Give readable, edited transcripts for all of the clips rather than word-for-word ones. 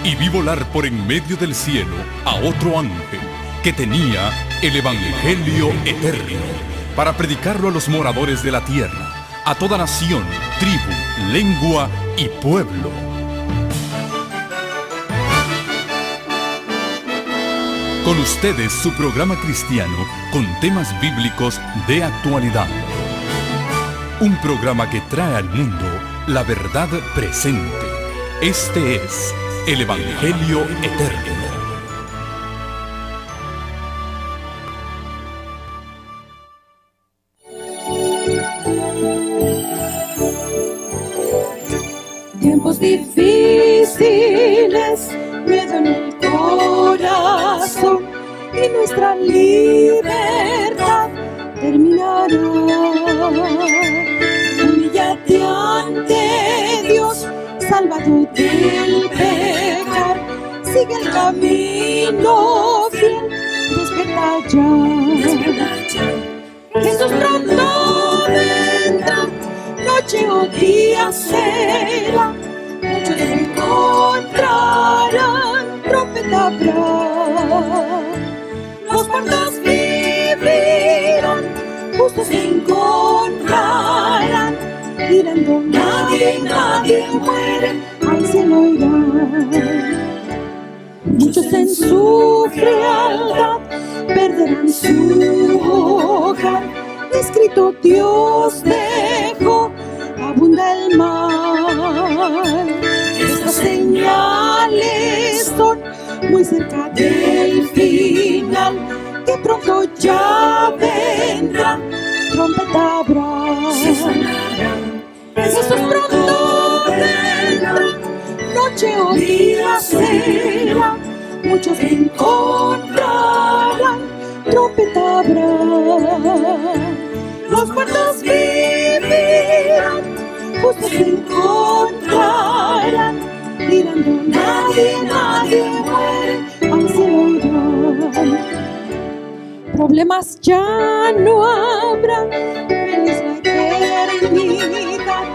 y vi volar por en medio del cielo a otro ángel que tenía el Evangelio eterno para predicarlo a los moradores de la tierra, a toda nación, tribu, lengua y pueblo. Con ustedes su programa cristiano con temas bíblicos de actualidad. Un programa que trae al mundo la verdad presente. Este es el Evangelio eterno. Tiempos difíciles, miedo en el corazón y nuestra libertad terminará. Humíllate ante Dios, salvado del pecar. Sigue el camino fiel, despierta ya. Jesús pronto vendrá, noche o día será. Muchos se encontrarán, trompeta habrá. Los muertos vivirán, justos se encontrarán. Mirando nadie muere, al cielo irán. Muchos en su frialdad perderán su hogar. Escrito Dios dejó, abunda el mal. Estas señales son muy cerca del final, que pronto ya vendrá, trompeta habrá. Jesús pronto vendrá, noche o día será. Muchos se encontrarán, trompeta habrá. Los muertos vivirán, justos se encontrarán. Mirando nadie muere, al cielo irán. Problemas ya no habrá, feliz la eternidad.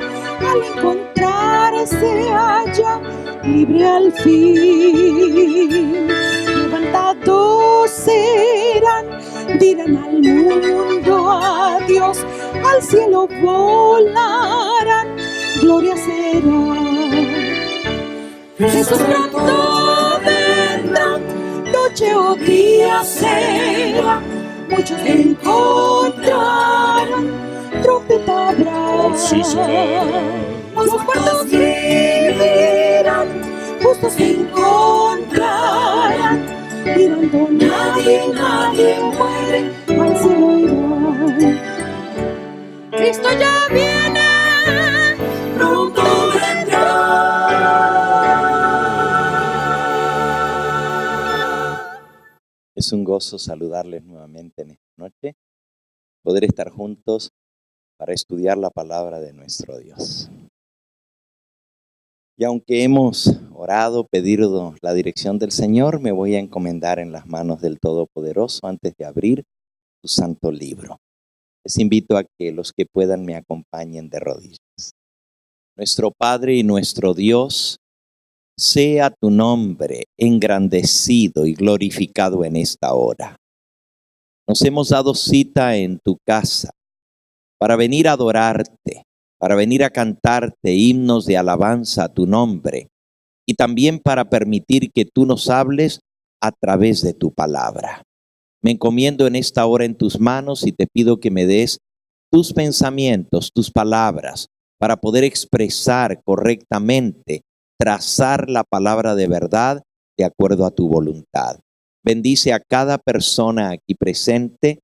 Al encontrarse allá, libre al fin. Levantados serán, dirán al mundo adiós, al cielo volarán, gloria será. Jesús pronto vendrá, noche o día será. Muchos se encontrarán, trompeta habrá. Los muertos vivirán, justos se encontrarán. Mirando nadie muere, al cielo irán. Cristo ya viene, pronto vendrá. Es un gozo saludarles nuevamente en esta noche, poder estar juntos para estudiar la palabra de nuestro Dios. Y aunque hemos orado, pedido la dirección del Señor, me voy a encomendar en las manos del Todopoderoso antes de abrir su santo libro. Les invito a que los que puedan me acompañen de rodillas. Nuestro Padre y nuestro Dios, sea tu nombre engrandecido y glorificado en esta hora. Nos hemos dado cita en tu casa para venir a adorarte, para venir a cantarte himnos de alabanza a tu nombre y también para permitir que tú nos hables a través de tu palabra. Me encomiendo en esta hora en tus manos y te pido que me des tus pensamientos, tus palabras, para poder expresar correctamente, trazar la palabra de verdad de acuerdo a tu voluntad. Bendice a cada persona aquí presente,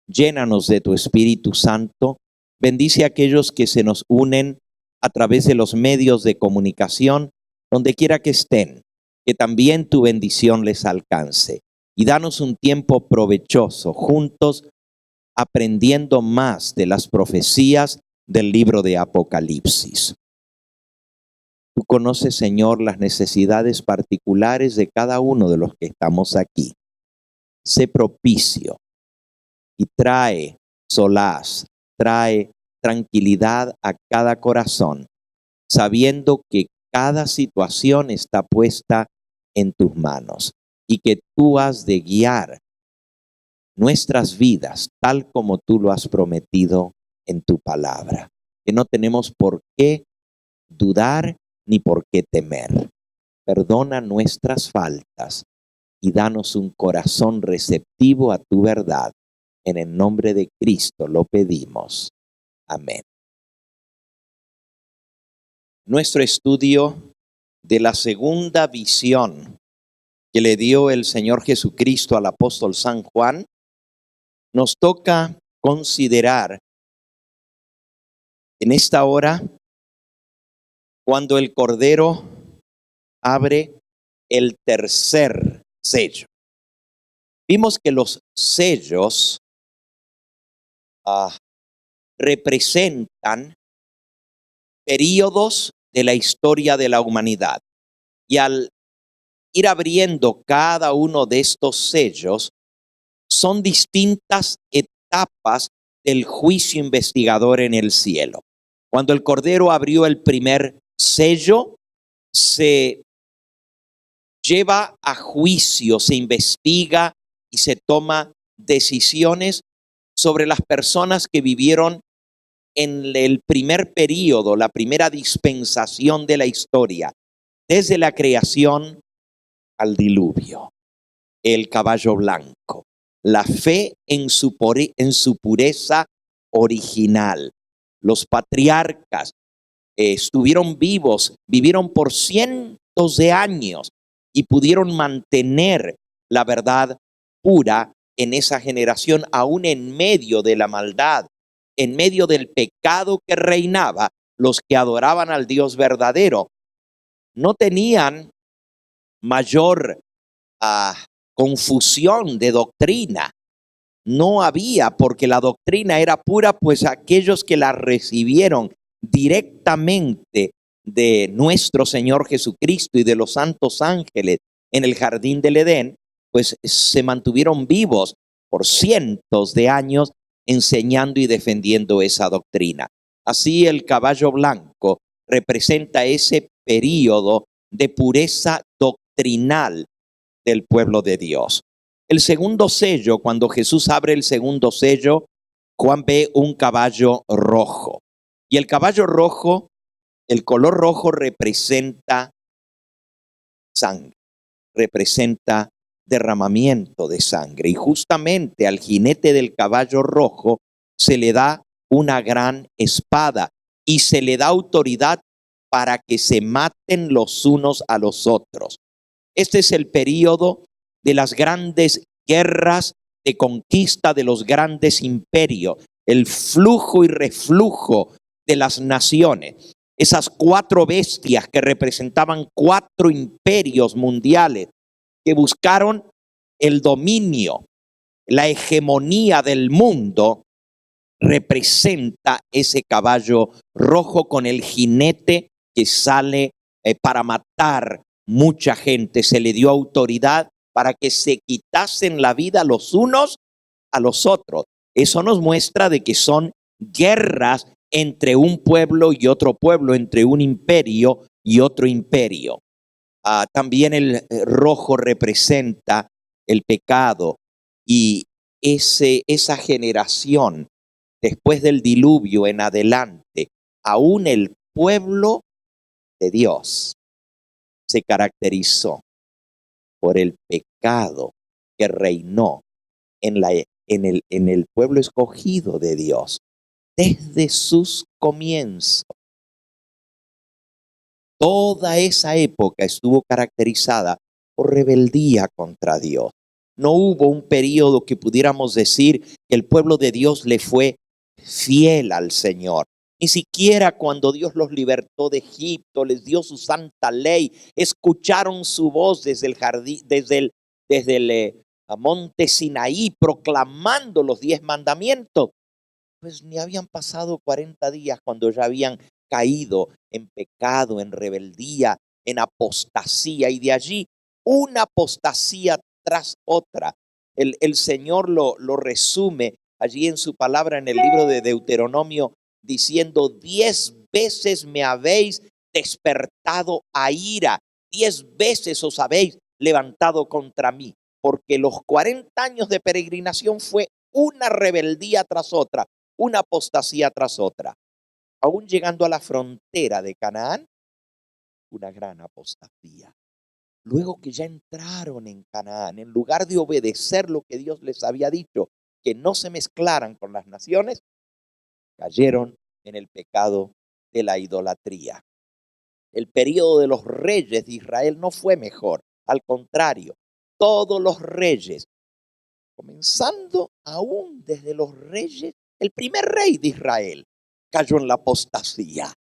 llénanos de tu Espíritu Santo. Bendice a aquellos que se nos unen a través de los medios de comunicación, donde quiera que estén, que también tu bendición les alcance. Y danos un tiempo provechoso, juntos, aprendiendo más de las profecías del libro de Apocalipsis. Tú conoces, Señor, las necesidades particulares de cada uno de los que estamos aquí. Sé propicio y trae solaz, trae tranquilidad a cada corazón, sabiendo que cada situación está puesta en tus manos y que tú has de guiar nuestras vidas tal como tú lo has prometido en tu palabra. Que no tenemos por qué dudar ni por qué temer. Perdona nuestras faltas y danos un corazón receptivo a tu verdad. En el nombre de Cristo lo pedimos. Amén. Nuestro estudio de la segunda visión que le dio el Señor Jesucristo al apóstol San Juan, nos toca considerar en esta hora cuando el Cordero abre el tercer sello. Vimos que los sellos representan períodos de la historia de la humanidad. Y al ir abriendo cada uno de estos sellos, son distintas etapas del juicio investigador en el cielo. Cuando el Cordero abrió el primer sello, se lleva a juicio, se investiga y se toma decisiones sobre las personas que vivieron en el primer período, la primera dispensación de la historia, desde la creación al diluvio. El caballo blanco, la fe en su pureza original. Los patriarcas estuvieron vivos, vivieron por cientos de años y pudieron mantener la verdad pura en esa generación, aún en medio de la maldad, en medio del pecado que reinaba. Los que adoraban al Dios verdadero no tenían mayor confusión de doctrina. No había, porque la doctrina era pura, pues aquellos que la recibieron directamente de nuestro Señor Jesucristo y de los santos ángeles en el jardín del Edén, pues se mantuvieron vivos por cientos de años enseñando y defendiendo esa doctrina. Así el caballo blanco representa ese período de pureza doctrinal del pueblo de Dios. El segundo sello, cuando Jesús abre el segundo sello, Juan ve un caballo rojo. Y el caballo rojo, el color rojo representa sangre, representa derramamiento de sangre. Y justamente al jinete del caballo rojo se le da una gran espada y se le da autoridad para que se maten los unos a los otros. Este es el período de las grandes guerras de conquista de los grandes imperios, el flujo y reflujo de las naciones. Esas cuatro bestias que representaban cuatro imperios mundiales que buscaron el dominio, la hegemonía del mundo, representa ese caballo rojo con el jinete que sale para matar mucha gente. Se le dio autoridad para que se quitasen la vida los unos a los otros. Eso nos muestra de que son guerras entre un pueblo y otro pueblo, entre un imperio y otro imperio. También el rojo representa el pecado y esa generación después del diluvio en adelante, aún el pueblo de Dios se caracterizó por el pecado que reinó en el pueblo escogido de Dios desde sus comienzos. Toda esa época estuvo caracterizada por rebeldía contra Dios. No hubo un periodo que pudiéramos decir que el pueblo de Dios le fue fiel al Señor. Ni siquiera cuando Dios los libertó de Egipto, les dio su santa ley, escucharon su voz desde el jardín, desde el monte Sinaí, proclamando los 10 mandamientos. Pues ni habían pasado 40 días cuando ya habían caído en pecado, en rebeldía, en apostasía, y de allí una apostasía tras otra. El Señor lo resume allí en su palabra en el libro de Deuteronomio, diciendo: 10 veces me habéis despertado a ira 10 veces os habéis levantado contra mí, porque los 40 años de peregrinación fue una rebeldía tras otra, una apostasía tras otra. Aún llegando a la frontera de Canaán, una gran apostasía. Luego que ya entraron en Canaán, en lugar de obedecer lo que Dios les había dicho, que no se mezclaran con las naciones, cayeron en el pecado de la idolatría. El período de los reyes de Israel no fue mejor, al contrario, todos los reyes, comenzando aún desde los reyes, el primer rey de Israel cayó en la apostasía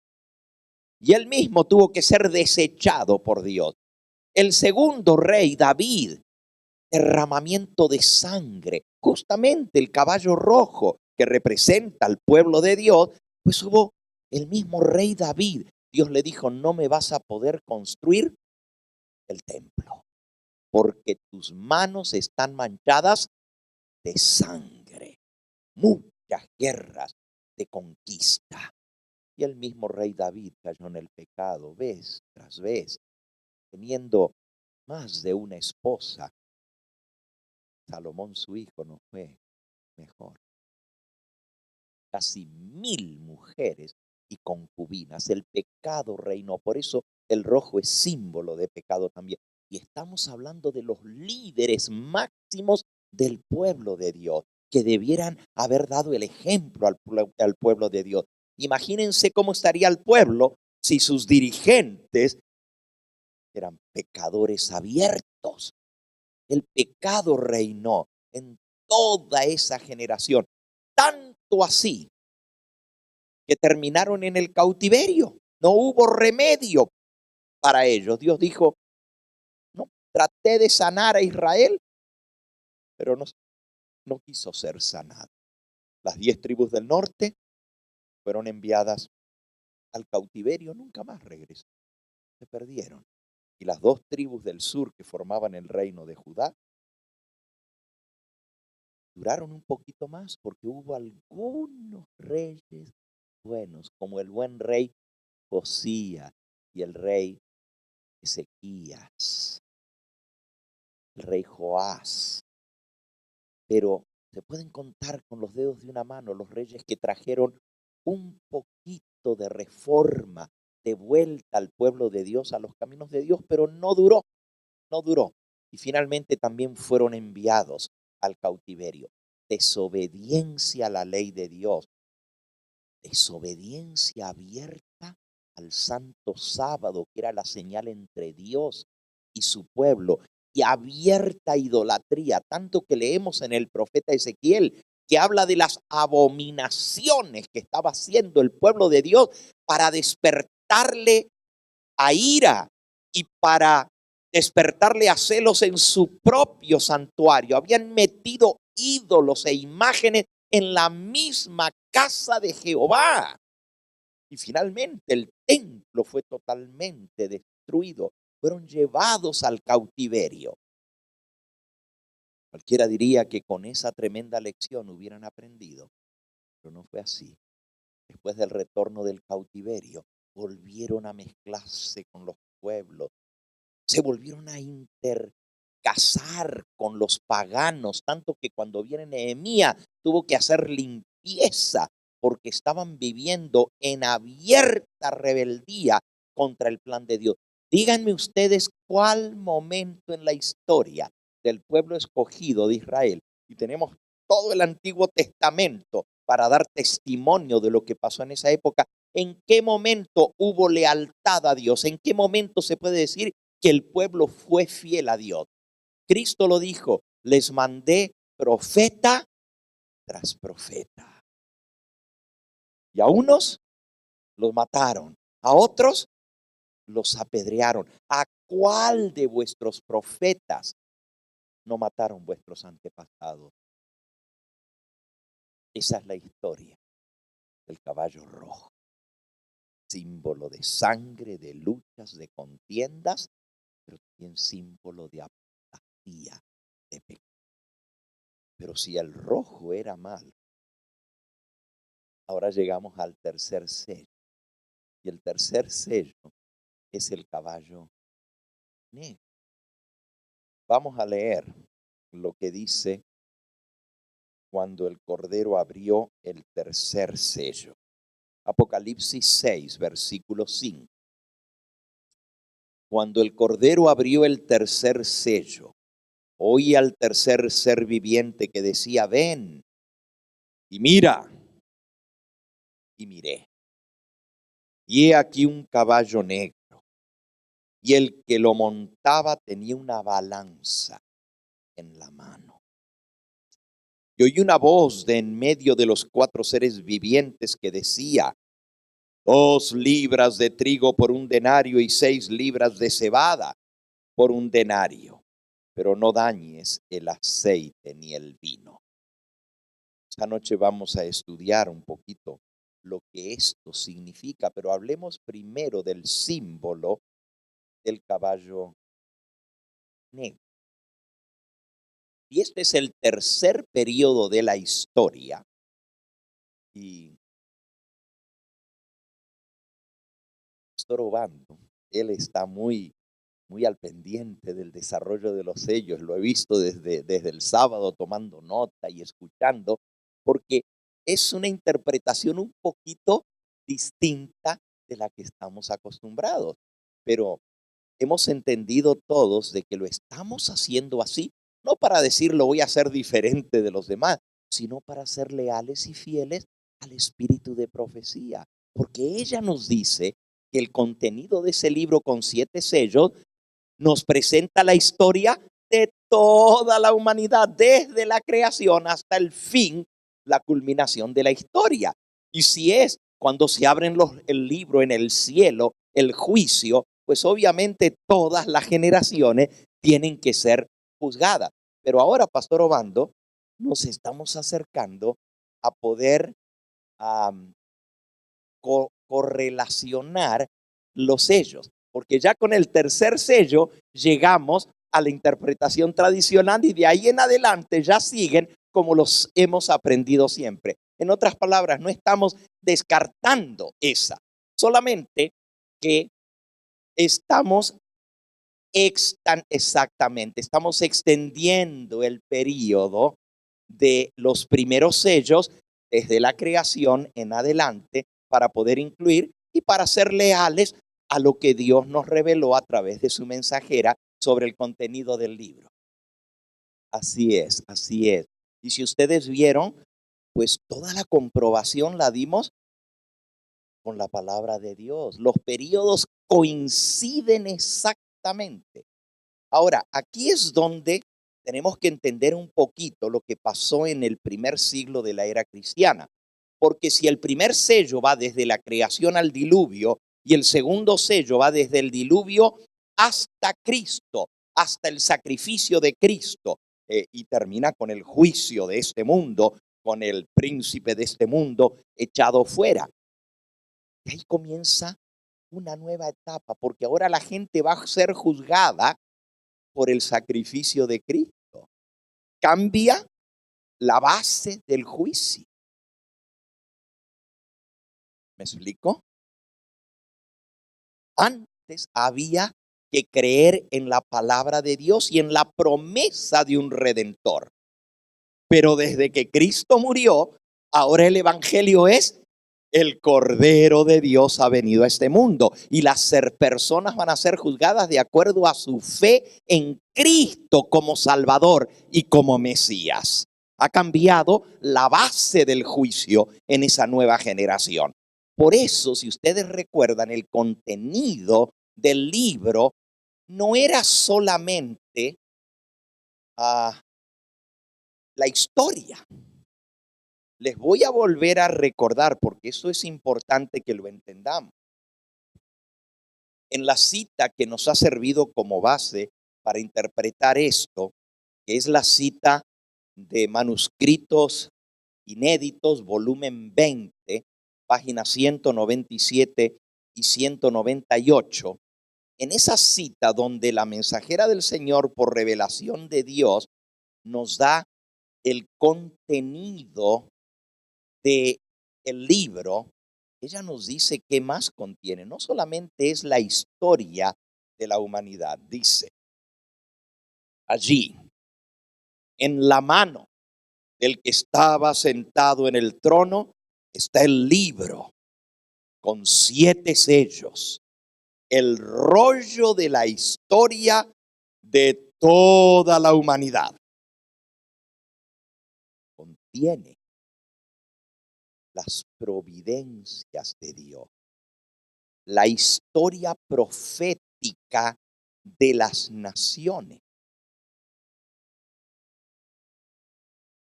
y él mismo tuvo que ser desechado por Dios. El segundo rey, David, derramamiento de sangre, justamente el caballo rojo que representa al pueblo de Dios, pues hubo el mismo rey David. Dios le dijo, no me vas a poder construir el templo, porque tus manos están manchadas de sangre. Muchas guerras de conquista. Y el mismo rey David cayó en el pecado vez tras vez, teniendo más de una esposa. Salomón, su hijo, no fue mejor. Casi 1000 mujeres y concubinas. El pecado reinó. Por eso el rojo es símbolo de pecado también. Y estamos hablando de los líderes máximos del pueblo de Dios, que debieran haber dado el ejemplo al pueblo de Dios. Imagínense cómo estaría el pueblo si sus dirigentes eran pecadores abiertos. El pecado reinó en toda esa generación, tanto así que terminaron en el cautiverio. No hubo remedio para ellos. Dios dijo, no, traté de sanar a Israel, pero no quiso ser sanado. Las 10 tribus del norte fueron enviadas al cautiverio, nunca más regresaron, se perdieron. Y las 2 tribus del sur que formaban el reino de Judá duraron un poquito más porque hubo algunos reyes buenos, como el buen rey Josías y el rey Ezequías, el rey Joás. Pero se pueden contar con los dedos de una mano los reyes que trajeron un poquito de reforma, de vuelta al pueblo de Dios, a los caminos de Dios, pero no duró. Y finalmente también fueron enviados al cautiverio. Desobediencia a la ley de Dios, desobediencia abierta al santo sábado, que era la señal entre Dios y su pueblo, y abierta idolatría, tanto que leemos en el profeta Ezequiel, que habla de las abominaciones que estaba haciendo el pueblo de Dios para despertarle a ira y para despertarle a celos en su propio santuario. Habían metido ídolos e imágenes en la misma casa de Jehová. Y finalmente el templo fue totalmente destruido. Fueron llevados al cautiverio. Cualquiera diría que con esa tremenda lección hubieran aprendido, pero no fue así. Después del retorno del cautiverio, volvieron a mezclarse con los pueblos. Se volvieron a intercasar con los paganos, tanto que cuando viene Nehemías tuvo que hacer limpieza porque estaban viviendo en abierta rebeldía contra el plan de Dios. Díganme ustedes cuál momento en la historia del pueblo escogido de Israel, y tenemos todo el Antiguo Testamento para dar testimonio de lo que pasó en esa época, ¿en qué momento hubo lealtad a Dios? ¿En qué momento se puede decir que el pueblo fue fiel a Dios? Cristo lo dijo, les mandé profeta tras profeta. Y a unos los mataron, a otros los apedrearon. ¿A cuál de vuestros profetas no mataron vuestros antepasados? Esa es la historia del caballo rojo, símbolo de sangre, de luchas, de contiendas, pero también símbolo de apatía, de pecado. Pero si el rojo era malo, ahora llegamos al tercer sello. Y el tercer sello es el caballo negro. Vamos a leer lo que dice cuando el Cordero abrió el tercer sello. Apocalipsis 6, versículo 5. Cuando el Cordero abrió el tercer sello, oí al tercer ser viviente que decía: ven y mira. Y miré, y he aquí un caballo negro, y el que lo montaba tenía una balanza en la mano. Y oí una voz de en medio de los cuatro seres vivientes que decía: 2 libras de trigo por un denario y 6 libras de cebada por un denario, pero no dañes el aceite ni el vino. Esta noche vamos a estudiar un poquito lo que esto significa, pero hablemos primero del símbolo del caballo negro. Y este es el tercer periodo de la historia. Y Pastor Obando, él está muy al pendiente del desarrollo de los sellos. Lo he visto desde el sábado tomando nota y escuchando, porque es una interpretación un poquito distinta de la que estamos acostumbrados. Pero hemos entendido todos de que lo estamos haciendo así, no para decir lo voy a hacer diferente de los demás, sino para ser leales y fieles al espíritu de profecía. Porque ella nos dice que el contenido de ese libro con 7 sellos nos presenta la historia de toda la humanidad, desde la creación hasta el fin, la culminación de la historia. Y si es cuando se abren el libro en el cielo, el juicio, pues obviamente todas las generaciones tienen que ser juzgadas. Pero ahora, Pastor Obando, nos estamos acercando a poder correlacionar los sellos, porque ya con el tercer sello llegamos a la interpretación tradicional y de ahí en adelante ya siguen como los hemos aprendido siempre. En otras palabras, no estamos descartando esa, solamente que estamos estamos extendiendo el periodo de los primeros sellos desde la creación en adelante para poder incluir y para ser leales a lo que Dios nos reveló a través de su mensajera sobre el contenido del libro. Así es, así es. Y si ustedes vieron, pues toda la comprobación la dimos con la palabra de Dios. Los periodos coinciden exactamente. Ahora, aquí es donde tenemos que entender un poquito lo que pasó en el primer siglo de la era cristiana. Porque si el primer sello va desde la creación al diluvio y el segundo sello va desde el diluvio hasta Cristo, hasta el sacrificio de Cristo, y termina con el juicio de este mundo, con el príncipe de este mundo echado fuera. Y ahí comienza una nueva etapa, porque ahora la gente va a ser juzgada por el sacrificio de Cristo. Cambia la base del juicio. ¿Me explico? Antes había que creer en la palabra de Dios y en la promesa de un redentor. Pero desde que Cristo murió, ahora el evangelio es: el Cordero de Dios ha venido a este mundo y las personas van a ser juzgadas de acuerdo a su fe en Cristo como Salvador y como Mesías. Ha cambiado la base del juicio en esa nueva generación. Por eso, si ustedes recuerdan, el contenido del libro no era solamente la historia. Les voy a volver a recordar, porque eso es importante que lo entendamos. En la cita que nos ha servido como base para interpretar esto, que es la cita de Manuscritos Inéditos, volumen 20, páginas 197 y 198, en esa cita donde la mensajera del Señor, por revelación de Dios, nos da el contenido del libro, ella nos dice qué más contiene. No solamente es la historia de la humanidad. Dice, allí, en la mano del que estaba sentado en el trono, está el libro con 7 sellos, el rollo de la historia de toda la humanidad. Contiene las providencias de Dios, la historia profética de las naciones.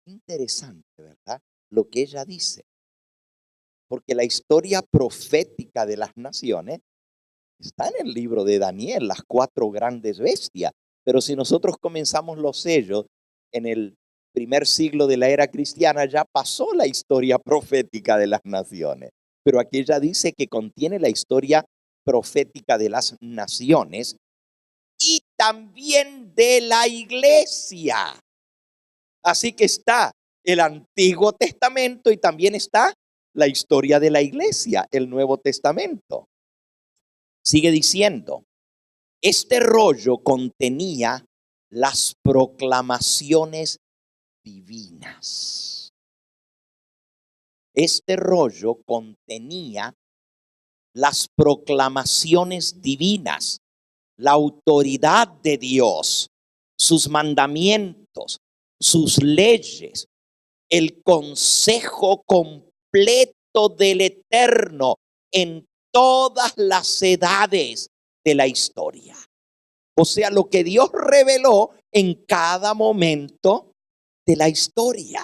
Interesante, ¿verdad? Lo que ella dice. Porque la historia profética de las naciones está en el libro de Daniel, las 4 grandes bestias. Pero si nosotros comenzamos los sellos en el primer siglo de la era cristiana, ya pasó la historia profética de las naciones. Pero aquí ella dice que contiene la historia profética de las naciones y también de la iglesia. Así que está el Antiguo Testamento y también está la historia de la iglesia, el Nuevo Testamento. Sigue diciendo, este rollo contenía las proclamaciones divinas. Este rollo contenía las proclamaciones divinas, la autoridad de Dios, sus mandamientos, sus leyes, el consejo completo del Eterno en todas las edades de la historia. O sea, lo que Dios reveló en cada momento de la historia.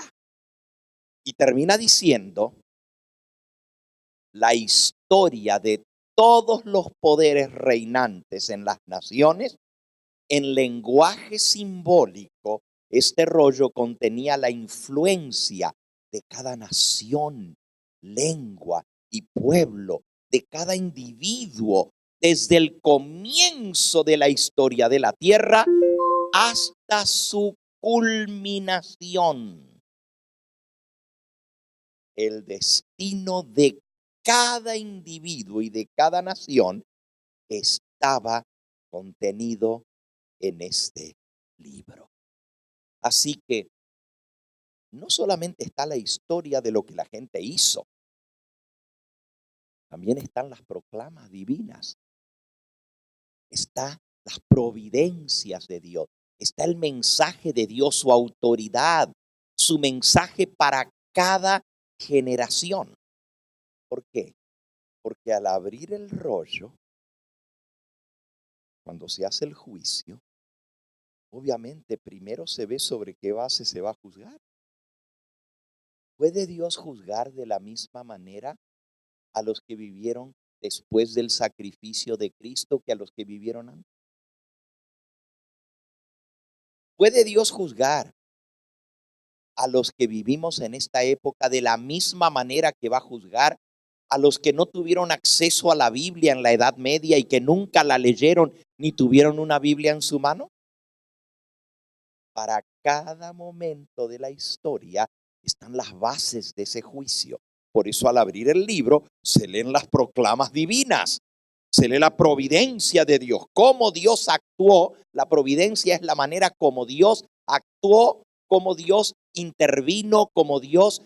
Y termina diciendo, la historia de todos los poderes reinantes en las naciones, en lenguaje simbólico, este rollo contenía la influencia de cada nación, lengua y pueblo, de cada individuo, desde el comienzo de la historia de la tierra hasta su culminación. El destino de cada individuo y de cada nación estaba contenido en este libro. Así que no solamente está la historia de lo que la gente hizo, también están las proclamas divinas, está las providencias de Dios, está el mensaje de Dios, su autoridad, su mensaje para cada generación. ¿Por qué? Porque al abrir el rollo, cuando se hace el juicio, obviamente primero se ve sobre qué base se va a juzgar. ¿Puede Dios juzgar de la misma manera a los que vivieron después del sacrificio de Cristo que a los que vivieron antes? ¿Puede Dios juzgar a los que vivimos en esta época de la misma manera que va a juzgar a los que no tuvieron acceso a la Biblia en la Edad Media y que nunca la leyeron ni tuvieron una Biblia en su mano? Para cada momento de la historia están las bases de ese juicio. Por eso al abrir el libro se leen las proclamas divinas, se lee la providencia de Dios, cómo Dios actuó. La providencia es la manera como Dios actuó, cómo Dios intervino, cómo Dios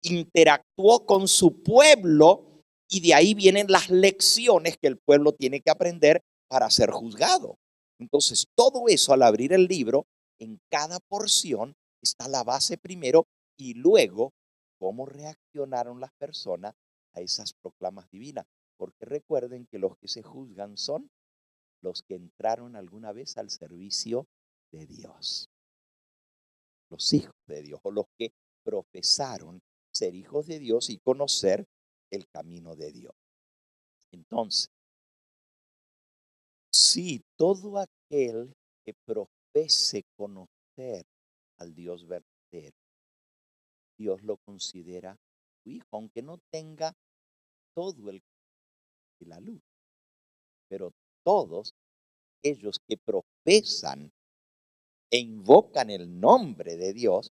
interactuó con su pueblo, y de ahí vienen las lecciones que el pueblo tiene que aprender para ser juzgado. Entonces todo eso al abrir el libro, en cada porción está la base primero y luego cómo reaccionaron las personas a esas proclamas divinas. Porque recuerden que los que se juzgan son los que entraron alguna vez al servicio de Dios, los hijos de Dios, o los que profesaron ser hijos de Dios y conocer el camino de Dios. Entonces, si todo aquel que profese conocer al Dios verdadero, Dios lo considera su hijo, aunque no tenga todo el y la luz. Pero todos ellos que profesan e invocan el nombre de Dios,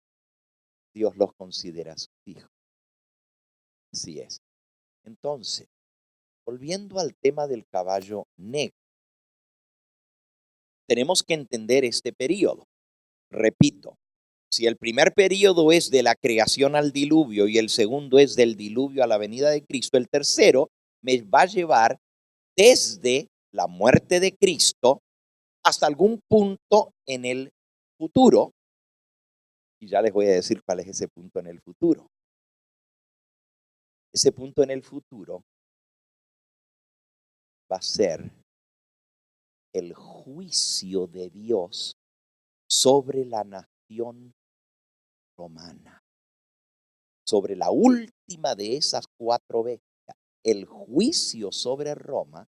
Dios los considera sus hijos. Así es. Entonces, volviendo al tema del caballo negro, tenemos que entender este periodo. Repito, si el primer periodo es de la creación al diluvio y el segundo es del diluvio a la venida de Cristo, el tercero me va a llevar desde la muerte de Cristo hasta algún punto en el futuro. Y ya les voy a decir cuál es ese punto en el futuro. Ese punto en el futuro va a ser el juicio de Dios sobre la nación romana, sobre la última de esas 4 bestias. El juicio sobre Roma,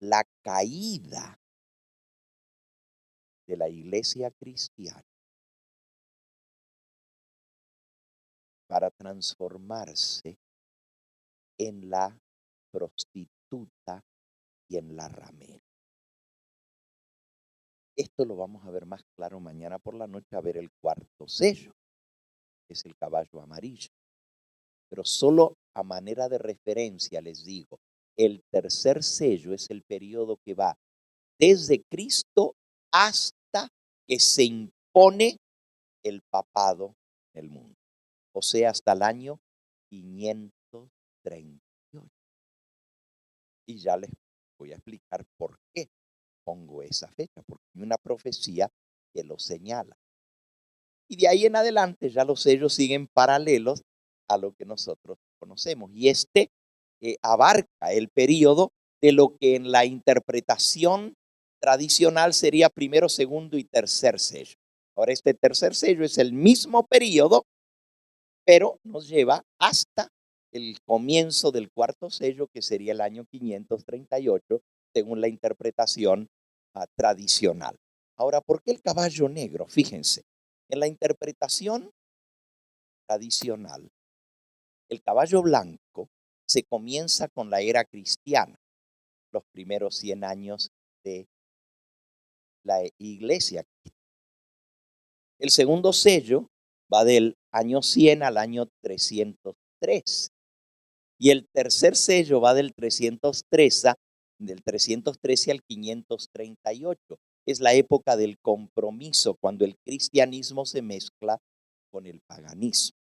la caída de la iglesia cristiana para transformarse en la prostituta y en la ramera. Esto lo vamos a ver más claro mañana por la noche, a ver el cuarto sello, que es el caballo amarillo. Pero solo a manera de referencia les digo, el tercer sello es el periodo que va desde Cristo hasta que se impone el papado en el mundo. O sea, hasta el año 538. Y ya les voy a explicar por qué pongo esa fecha, porque hay una profecía que lo señala. Y de ahí en adelante ya los sellos siguen paralelos a lo que nosotros conocemos. Y este abarca el periodo de lo que en la interpretación tradicional sería primero, segundo y tercer sello. Ahora, este tercer sello es el mismo periodo, pero nos lleva hasta el comienzo del cuarto sello, que sería el año 538, según la interpretación tradicional. Ahora, ¿por qué el caballo negro? Fíjense, en la interpretación tradicional, el caballo blanco se comienza con la era cristiana, los primeros 100 años de la iglesia. El segundo sello va del año 100 al año 303. Y el tercer sello va del 313 al 538. Es la época del compromiso, cuando el cristianismo se mezcla con el paganismo.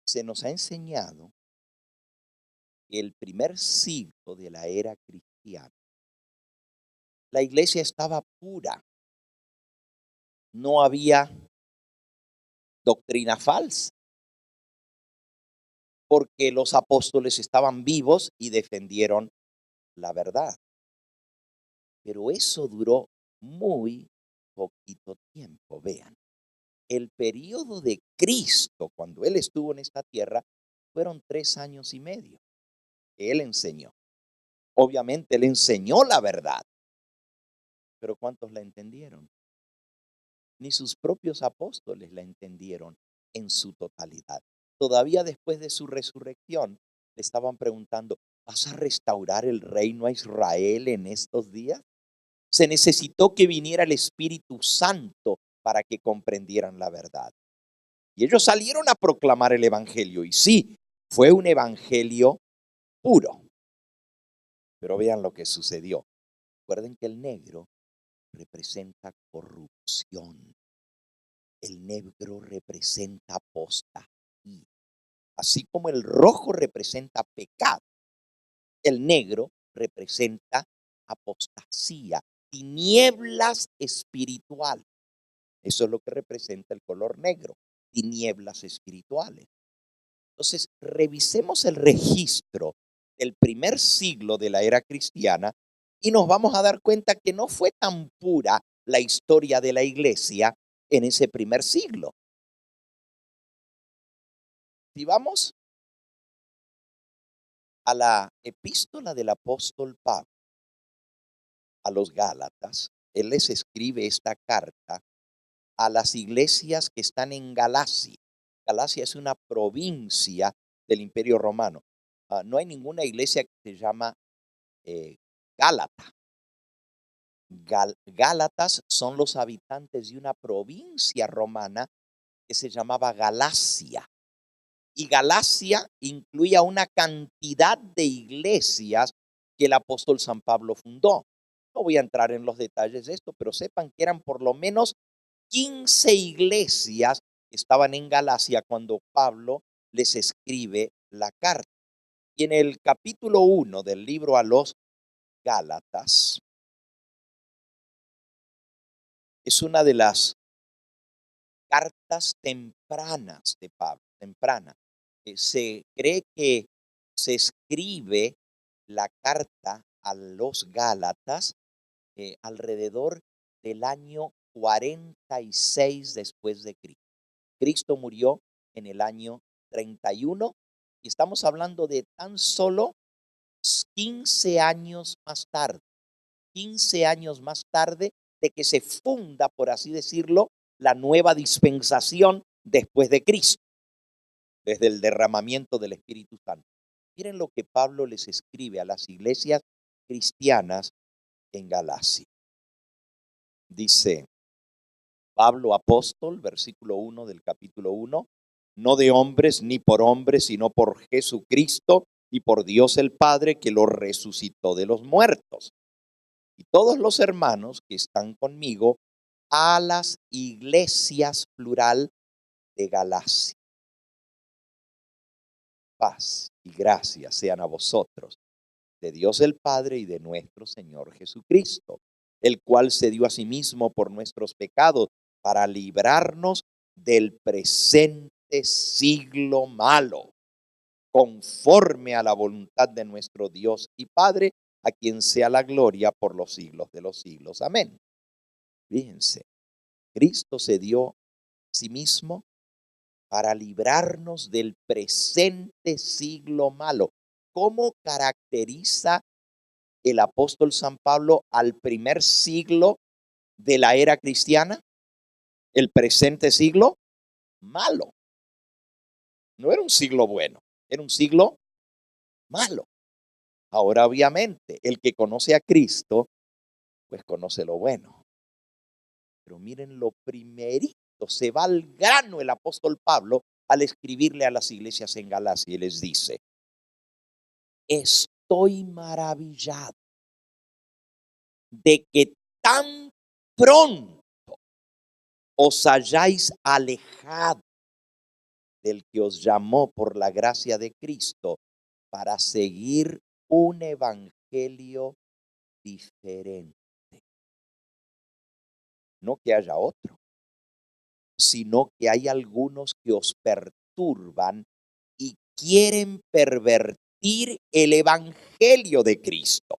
Se nos ha enseñado que el primer siglo de la era cristiana, la iglesia estaba pura. No había doctrina falsa, porque los apóstoles estaban vivos y defendieron la verdad. Pero eso duró muy poquito tiempo. Vean, el periodo de Cristo, cuando Él estuvo en esta tierra, fueron 3 años y medio. Él enseñó. Obviamente Él enseñó la verdad. Pero ¿cuántos la entendieron? Ni sus propios apóstoles la entendieron en su totalidad. Todavía después de su resurrección, le estaban preguntando, ¿vas a restaurar el reino a Israel en estos días? Se necesitó que viniera el Espíritu Santo para que comprendieran la verdad. Y ellos salieron a proclamar el evangelio. Y sí, fue un evangelio puro. Pero vean lo que sucedió. Recuerden que el negro representa corrupción. El negro representa apostasía. Así como el rojo representa pecado, el negro representa apostasía, tinieblas espirituales. Eso es lo que representa el color negro, tinieblas espirituales. Entonces, revisemos el registro del primer siglo de la era cristiana y nos vamos a dar cuenta que no fue tan pura la historia de la iglesia en ese primer siglo. Si vamos a la epístola del apóstol Pablo a los Gálatas, él les escribe esta carta a las iglesias que están en Galacia. Galacia es una provincia del Imperio Romano. No hay ninguna iglesia que se llama Gálata. Gálatas son los habitantes de una provincia romana que se llamaba Galacia. Y Galacia incluía una cantidad de iglesias que el apóstol San Pablo fundó. No voy a entrar en los detalles de esto, pero sepan que eran por lo menos 15 iglesias que estaban en Galacia cuando Pablo les escribe la carta. Y en el capítulo 1 del libro a los Gálatas, es una de las cartas tempranas de Pablo, temprana. Se cree que se escribe la carta a los Gálatas alrededor del año 46 después de Cristo. Cristo murió en el año 31 y estamos hablando de tan solo 15 años más tarde. 15 años más tarde de que se funda, por así decirlo, la nueva dispensación después de Cristo, desde el derramamiento del Espíritu Santo. Miren lo que Pablo les escribe a las iglesias cristianas en Galacia. Dice Pablo apóstol, versículo 1 del capítulo 1, no de hombres ni por hombres, sino por Jesucristo y por Dios el Padre que lo resucitó de los muertos. Y todos los hermanos que están conmigo a las iglesias plural de Galacia. Paz y gracia sean a vosotros, de Dios el Padre y de nuestro Señor Jesucristo, el cual se dio a sí mismo por nuestros pecados para librarnos del presente siglo malo, conforme a la voluntad de nuestro Dios y Padre, a quien sea la gloria por los siglos de los siglos. Amén. Fíjense, Cristo se dio a sí mismo para librarnos del presente siglo malo. ¿Cómo caracteriza el apóstol San Pablo al primer siglo de la era cristiana? El presente siglo malo. No era un siglo bueno, era un siglo malo. Ahora, obviamente, el que conoce a Cristo, pues conoce lo bueno. Pero miren lo primerito, se va al grano el apóstol Pablo al escribirle a las iglesias en Galacia y les dice, estoy maravillado de que tan pronto os hayáis alejado del que os llamó por la gracia de Cristo para seguir un evangelio diferente. No que haya otro, sino que hay algunos que os perturban y quieren pervertir el evangelio de Cristo.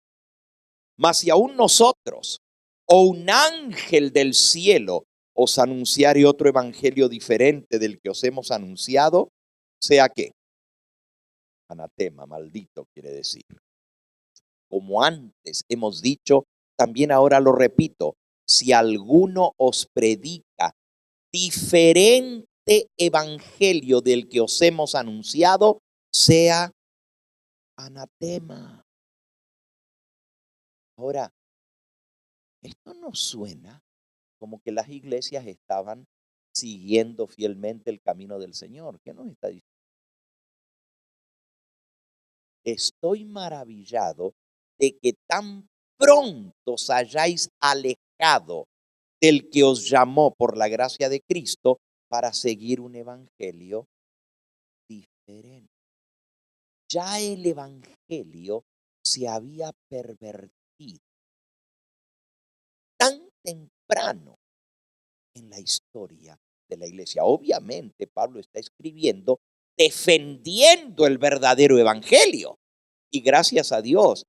Mas si aún nosotros o un ángel del cielo os anunciare otro evangelio diferente del que os hemos anunciado, sea que anatema, maldito quiere decir. Como antes hemos dicho, también ahora lo repito, si alguno os predica diferente evangelio del que os hemos anunciado, sea anatema. Ahora, esto no suena como que las iglesias estaban siguiendo fielmente el camino del Señor. ¿Qué nos está diciendo? Estoy maravillado de que tan pronto os hayáis alejado del que os llamó por la gracia de Cristo para seguir un evangelio diferente. Ya el evangelio se había pervertido tan temprano en la historia de la iglesia. Obviamente Pablo está escribiendo defendiendo el verdadero evangelio. Y gracias a Dios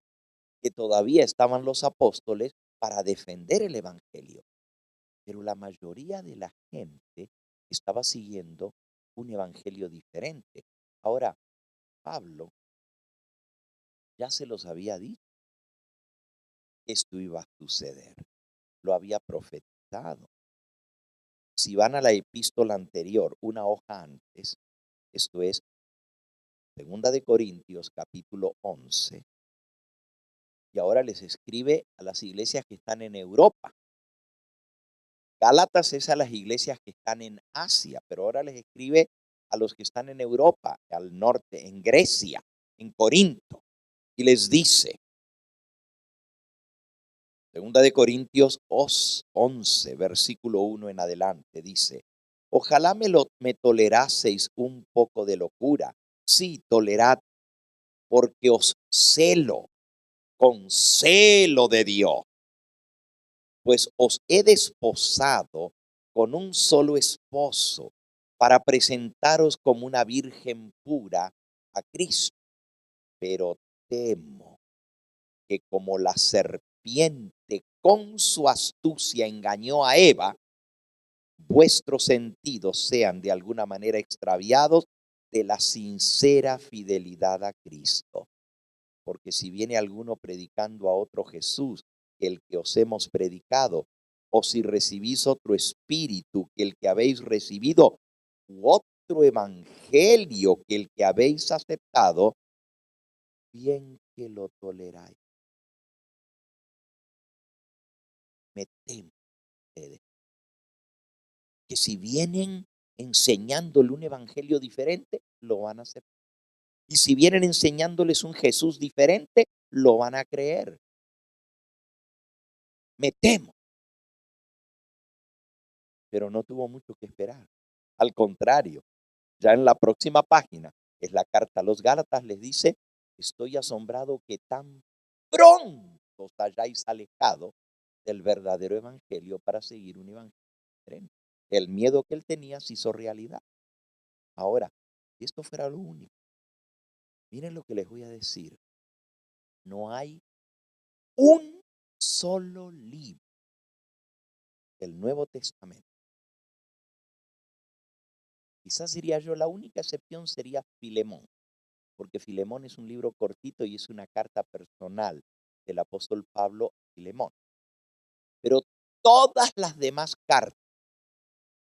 que todavía estaban los apóstoles para defender el evangelio. Pero la mayoría de la gente estaba siguiendo un evangelio diferente. Ahora, Pablo ya se los había dicho. Esto iba a suceder. Lo había profetizado. Si van a la epístola anterior, una hoja antes, esto es 2 de Corintios capítulo 11, y ahora les escribe a las iglesias que están en Europa. Gálatas es a las iglesias que están en Asia, pero ahora les escribe a los que están en Europa, al norte, en Grecia, en Corinto, y les dice, Segunda de Corintios 11, versículo 1 en adelante, dice, ojalá me toleraseis un poco de locura. Sí, tolerad, porque os celo con celo de Dios, pues os he desposado con un solo esposo para presentaros como una virgen pura a Cristo. Pero temo que como la serpiente con su astucia engañó a Eva, vuestros sentidos sean de alguna manera extraviados de la sincera fidelidad a Cristo. Porque si viene alguno predicando a otro Jesús, el que os hemos predicado, o si recibís otro espíritu que el que habéis recibido, u otro evangelio que el que habéis aceptado, bien que lo toleráis. Me temo ustedes que si vienen enseñándole un evangelio diferente, lo van a aceptar. Y si vienen enseñándoles un Jesús diferente, lo van a creer. Me temo. Pero no tuvo mucho que esperar. Al contrario, ya en la próxima página, es la carta a los Gálatas, les dice, estoy asombrado que tan pronto os hayáis alejado del verdadero evangelio para seguir un evangelio diferente. El miedo que él tenía se hizo realidad. Ahora, si esto fuera lo único, miren lo que les voy a decir. No hay un solo libro del Nuevo Testamento. Quizás diría yo, la única excepción sería Filemón, porque Filemón es un libro cortito y es una carta personal del apóstol Pablo a Filemón. Pero todas las demás cartas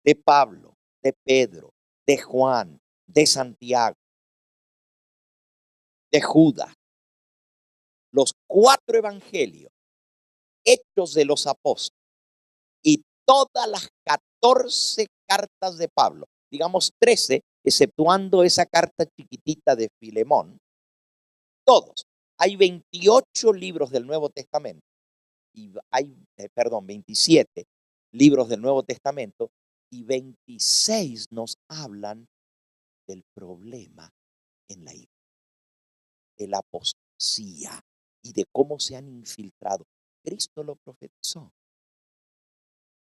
de Pablo, de Pedro, de Juan, de Santiago, de Judas, los 4 evangelios, Hechos de los Apóstoles y todas las 14 cartas de Pablo, digamos 13, exceptuando esa carta chiquitita de Filemón, todos. Hay 28 libros del Nuevo Testamento y hay, 27 libros del Nuevo Testamento y 26 nos hablan del problema en la iglesia, de la apostasía y de cómo se han infiltrado. Cristo lo profetizó.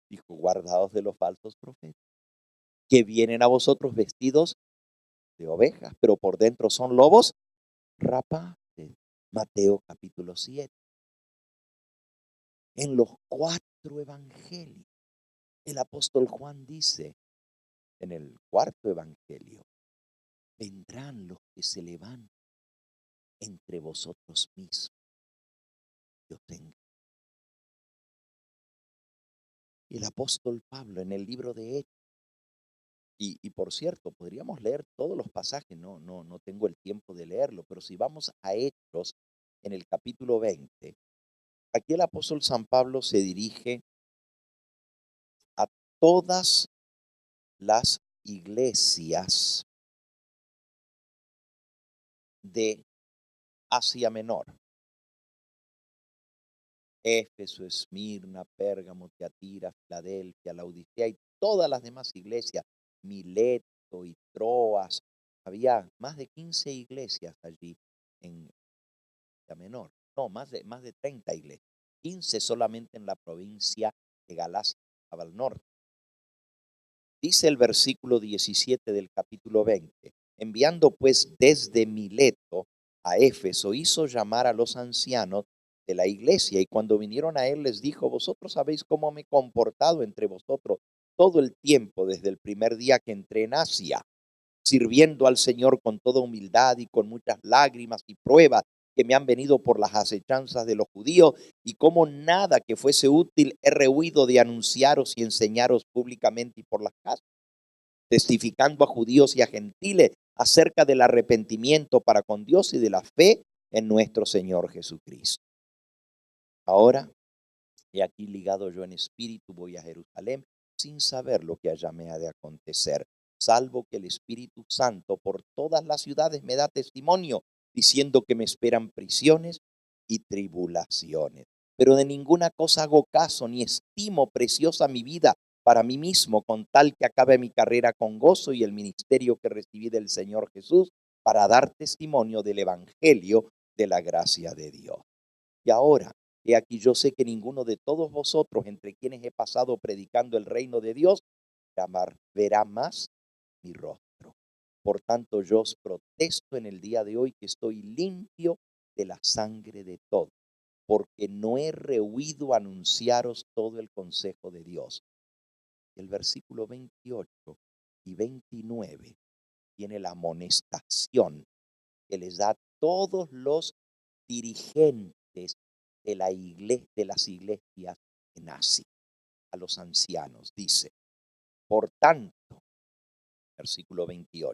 Dijo, guardaos de los falsos profetas, que vienen a vosotros vestidos de ovejas, pero por dentro son lobos rapaces. Mateo capítulo 7. En los 4 evangelios, el apóstol Juan dice, en el 4 evangelio, vendrán los que se levantan entre vosotros mismos. Yo tengo. Y el apóstol Pablo en el libro de Hechos, y por cierto, podríamos leer todos los pasajes, no tengo el tiempo de leerlo, pero si vamos a Hechos en el capítulo 20, aquí el apóstol San Pablo se dirige a todas las iglesias de Asia Menor. Éfeso, Esmirna, Pérgamo, Tiatira, Filadelfia, Laodicea y todas las demás iglesias, Mileto y Troas. Había más de 15 iglesias allí en Asia Menor. No, más de 30 iglesias. 15 solamente en la provincia de Galacia, al norte. Dice el versículo 17 del capítulo 20, enviando pues desde Mileto a Éfeso, hizo llamar a los ancianos de la iglesia, y cuando vinieron a él les dijo, vosotros sabéis cómo me he comportado entre vosotros todo el tiempo desde el primer día que entré en Asia, sirviendo al Señor con toda humildad y con muchas lágrimas y pruebas que me han venido por las acechanzas de los judíos, y como nada que fuese útil he rehuido de anunciaros y enseñaros públicamente y por las casas, testificando a judíos y a gentiles acerca del arrepentimiento para con Dios y de la fe en nuestro Señor Jesucristo. Ahora, he aquí ligado yo en espíritu, voy a Jerusalén sin saber lo que allá me ha de acontecer, salvo que el Espíritu Santo por todas las ciudades me da testimonio, diciendo que me esperan prisiones y tribulaciones. Pero de ninguna cosa hago caso, ni estimo preciosa mi vida para mí mismo, con tal que acabe mi carrera con gozo y el ministerio que recibí del Señor Jesús, para dar testimonio del Evangelio de la gracia de Dios. Y ahora, he aquí, yo sé que ninguno de todos vosotros, entre quienes he pasado predicando el reino de Dios, verá más mi rostro. Por tanto, yo os protesto en el día de hoy que estoy limpio de la sangre de todos, porque no he rehuido anunciaros todo el consejo de Dios. El versículo 28 y 29 tiene la amonestación que les da a todos los dirigentes de las iglesias en Asia, a los ancianos. Dice, por tanto, versículo 28,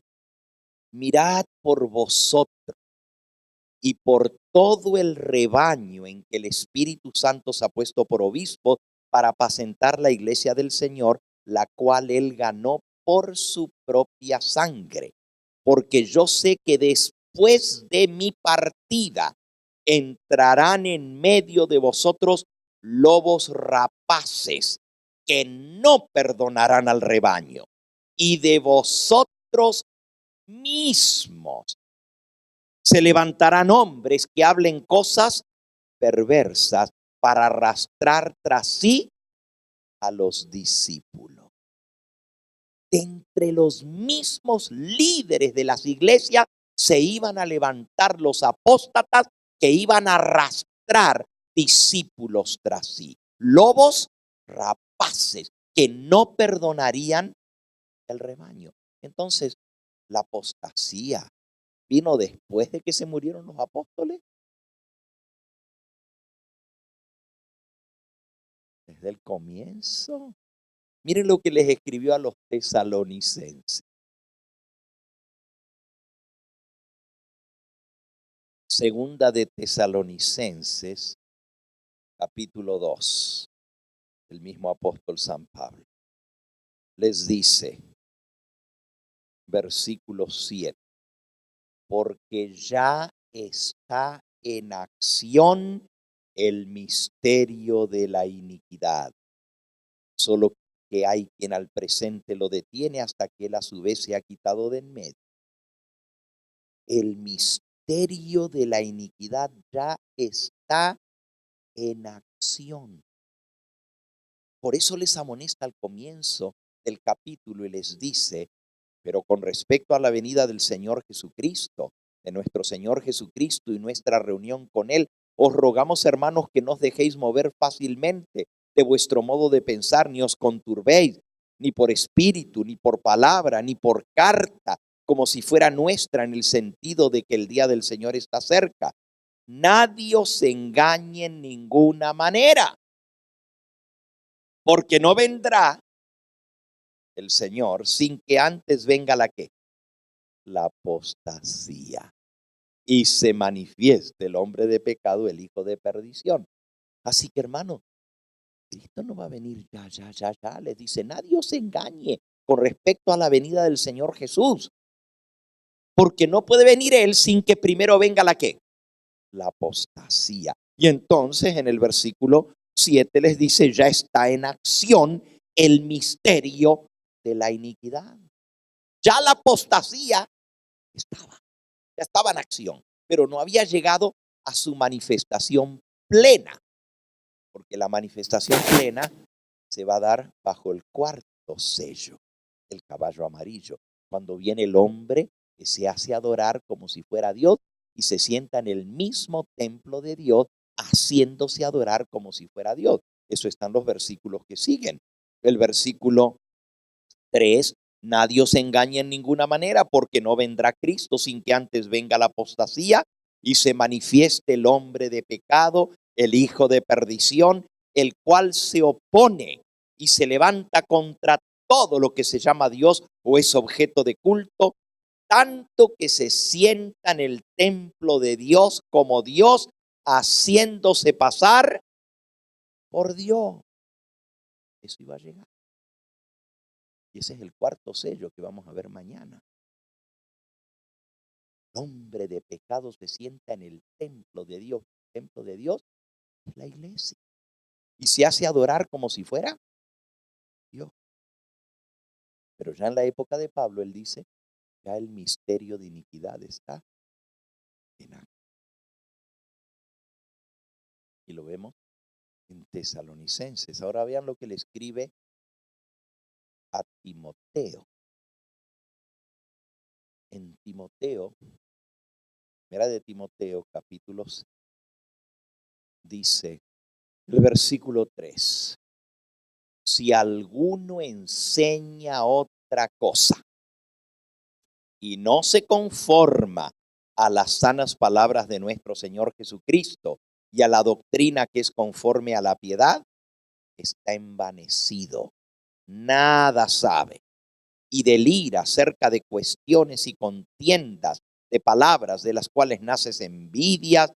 mirad por vosotros y por todo el rebaño en que el Espíritu Santo se ha puesto por obispo para apacentar la iglesia del Señor, la cual él ganó por su propia sangre. Porque yo sé que después de mi partida entrarán en medio de vosotros lobos rapaces que no perdonarán al rebaño, y de vosotros mismos se levantarán hombres que hablen cosas perversas para arrastrar tras sí a los discípulos. De entre los mismos líderes de las iglesias se iban a levantar los apóstatas que iban a arrastrar discípulos tras sí. Lobos rapaces que no perdonarían el rebaño. Entonces, la apostasía vino después de que se murieron los apóstoles. Desde el comienzo. Miren lo que les escribió a los tesalonicenses. Segunda de Tesalonicenses, capítulo 2, el mismo apóstol San Pablo. Les dice, versículo 7, porque ya está en acción el misterio de la iniquidad, solo que hay quien al presente lo detiene hasta que él a su vez se ha quitado de en medio. El misterio de la iniquidad ya está en acción. Por eso les amonesta al comienzo del capítulo y les dice, pero con respecto a la venida del Señor Jesucristo, de nuestro Señor Jesucristo y nuestra reunión con Él, os rogamos, hermanos, que no os dejéis mover fácilmente de vuestro modo de pensar, ni os conturbéis, ni por espíritu, ni por palabra, ni por carta, como si fuera nuestra, en el sentido de que el día del Señor está cerca. Nadie os engañe en ninguna manera, porque no vendrá el Señor sin que antes venga la ¿qué? La apostasía, y se manifieste el hombre de pecado, el hijo de perdición. Así que, hermano, Cristo no va a venir ya. Les dice, nadie os engañe con respecto a la venida del Señor Jesús, porque no puede venir Él sin que primero venga la ¿qué? La apostasía. Y entonces en el versículo 7 les dice, ya está en acción el misterio de la iniquidad. Ya la apostasía ya estaba en acción, pero no había llegado a su manifestación plena, porque la manifestación plena se va a dar bajo el cuarto sello, el caballo amarillo, cuando viene el hombre que se hace adorar como si fuera Dios y se sienta en el mismo templo de Dios, haciéndose adorar como si fuera Dios. Eso están los versículos que siguen. El versículo 3, nadie os engañe en ninguna manera, porque no vendrá Cristo sin que antes venga la apostasía y se manifieste el hombre de pecado, el hijo de perdición, el cual se opone y se levanta contra todo lo que se llama Dios o es objeto de culto, tanto que se sienta en el templo de Dios como Dios, haciéndose pasar por Dios. Eso iba a llegar. Y ese es el cuarto sello que vamos a ver mañana. El hombre de pecado se sienta en el templo de Dios. El templo de Dios es la iglesia. Y se hace adorar como si fuera Dios. Pero ya en la época de Pablo, él dice, ya el misterio de iniquidad está en acto. Y lo vemos en Tesalonicenses. Ahora vean lo que le escribe a Timoteo. En Timoteo, mira de Timoteo capítulo 6, dice el versículo 3. Si alguno enseña otra cosa y no se conforma a las sanas palabras de nuestro Señor Jesucristo y a la doctrina que es conforme a la piedad, está envanecido, nada sabe y delira acerca de cuestiones y contiendas de palabras de las cuales naces envidias,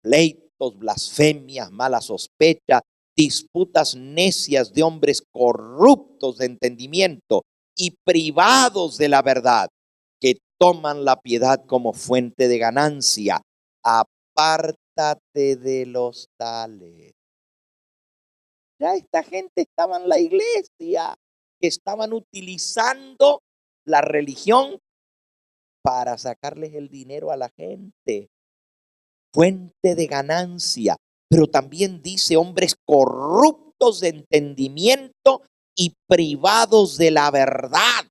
pleitos, blasfemias, malas sospechas, disputas necias de hombres corruptos de entendimiento y privados de la verdad, que toman la piedad como fuente de ganancia. Apártate de los tales. Ya esta gente estaba en la iglesia, que estaban utilizando la religión para sacarles el dinero a la gente, fuente de ganancia. Pero también dice hombres corruptos de entendimiento y privados de la verdad.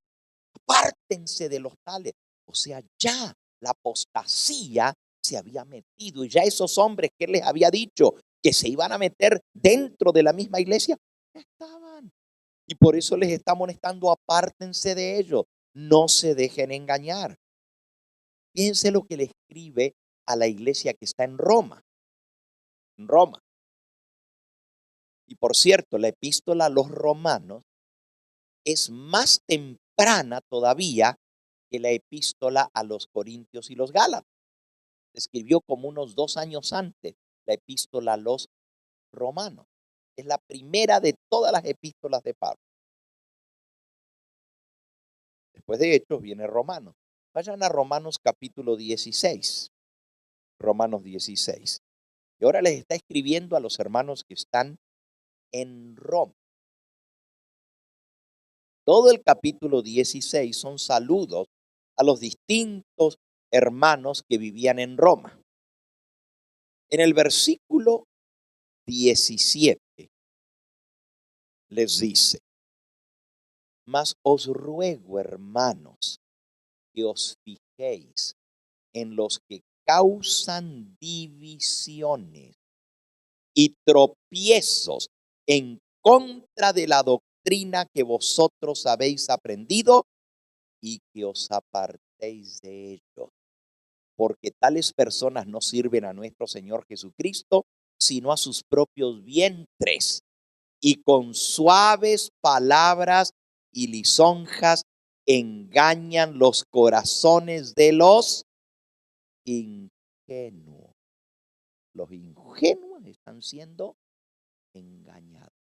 Apártense de los tales. O sea, ya la apostasía se había metido y ya esos hombres que les había dicho que se iban a meter dentro de la misma iglesia, estaban. Y por eso les está amonestando, apártense de ellos, no se dejen engañar. Piense lo que le escribe a la iglesia que está en Roma. En Roma. Y por cierto, la epístola a los romanos es más temprana todavía que la epístola a los corintios y los gálatas. Se escribió como unos 2 años antes la epístola a los romanos. Es la primera de todas las epístolas de Pablo. Después de Hechos viene Romanos. Vayan a Romanos capítulo 16. Romanos 16. Y ahora les está escribiendo a los hermanos que están en Roma. Todo el capítulo 16 son saludos a los distintos hermanos que vivían en Roma. En el versículo 17 les dice: mas os ruego, hermanos, que os fijéis en los que causan divisiones y tropiezos en contra de la doctrina que vosotros habéis aprendido, y que os apartéis de ellos, porque tales personas no sirven a nuestro Señor Jesucristo, sino a sus propios vientres, y con suaves palabras y lisonjas engañan los corazones de los ingenuos. Los ingenuos están siendo engañados.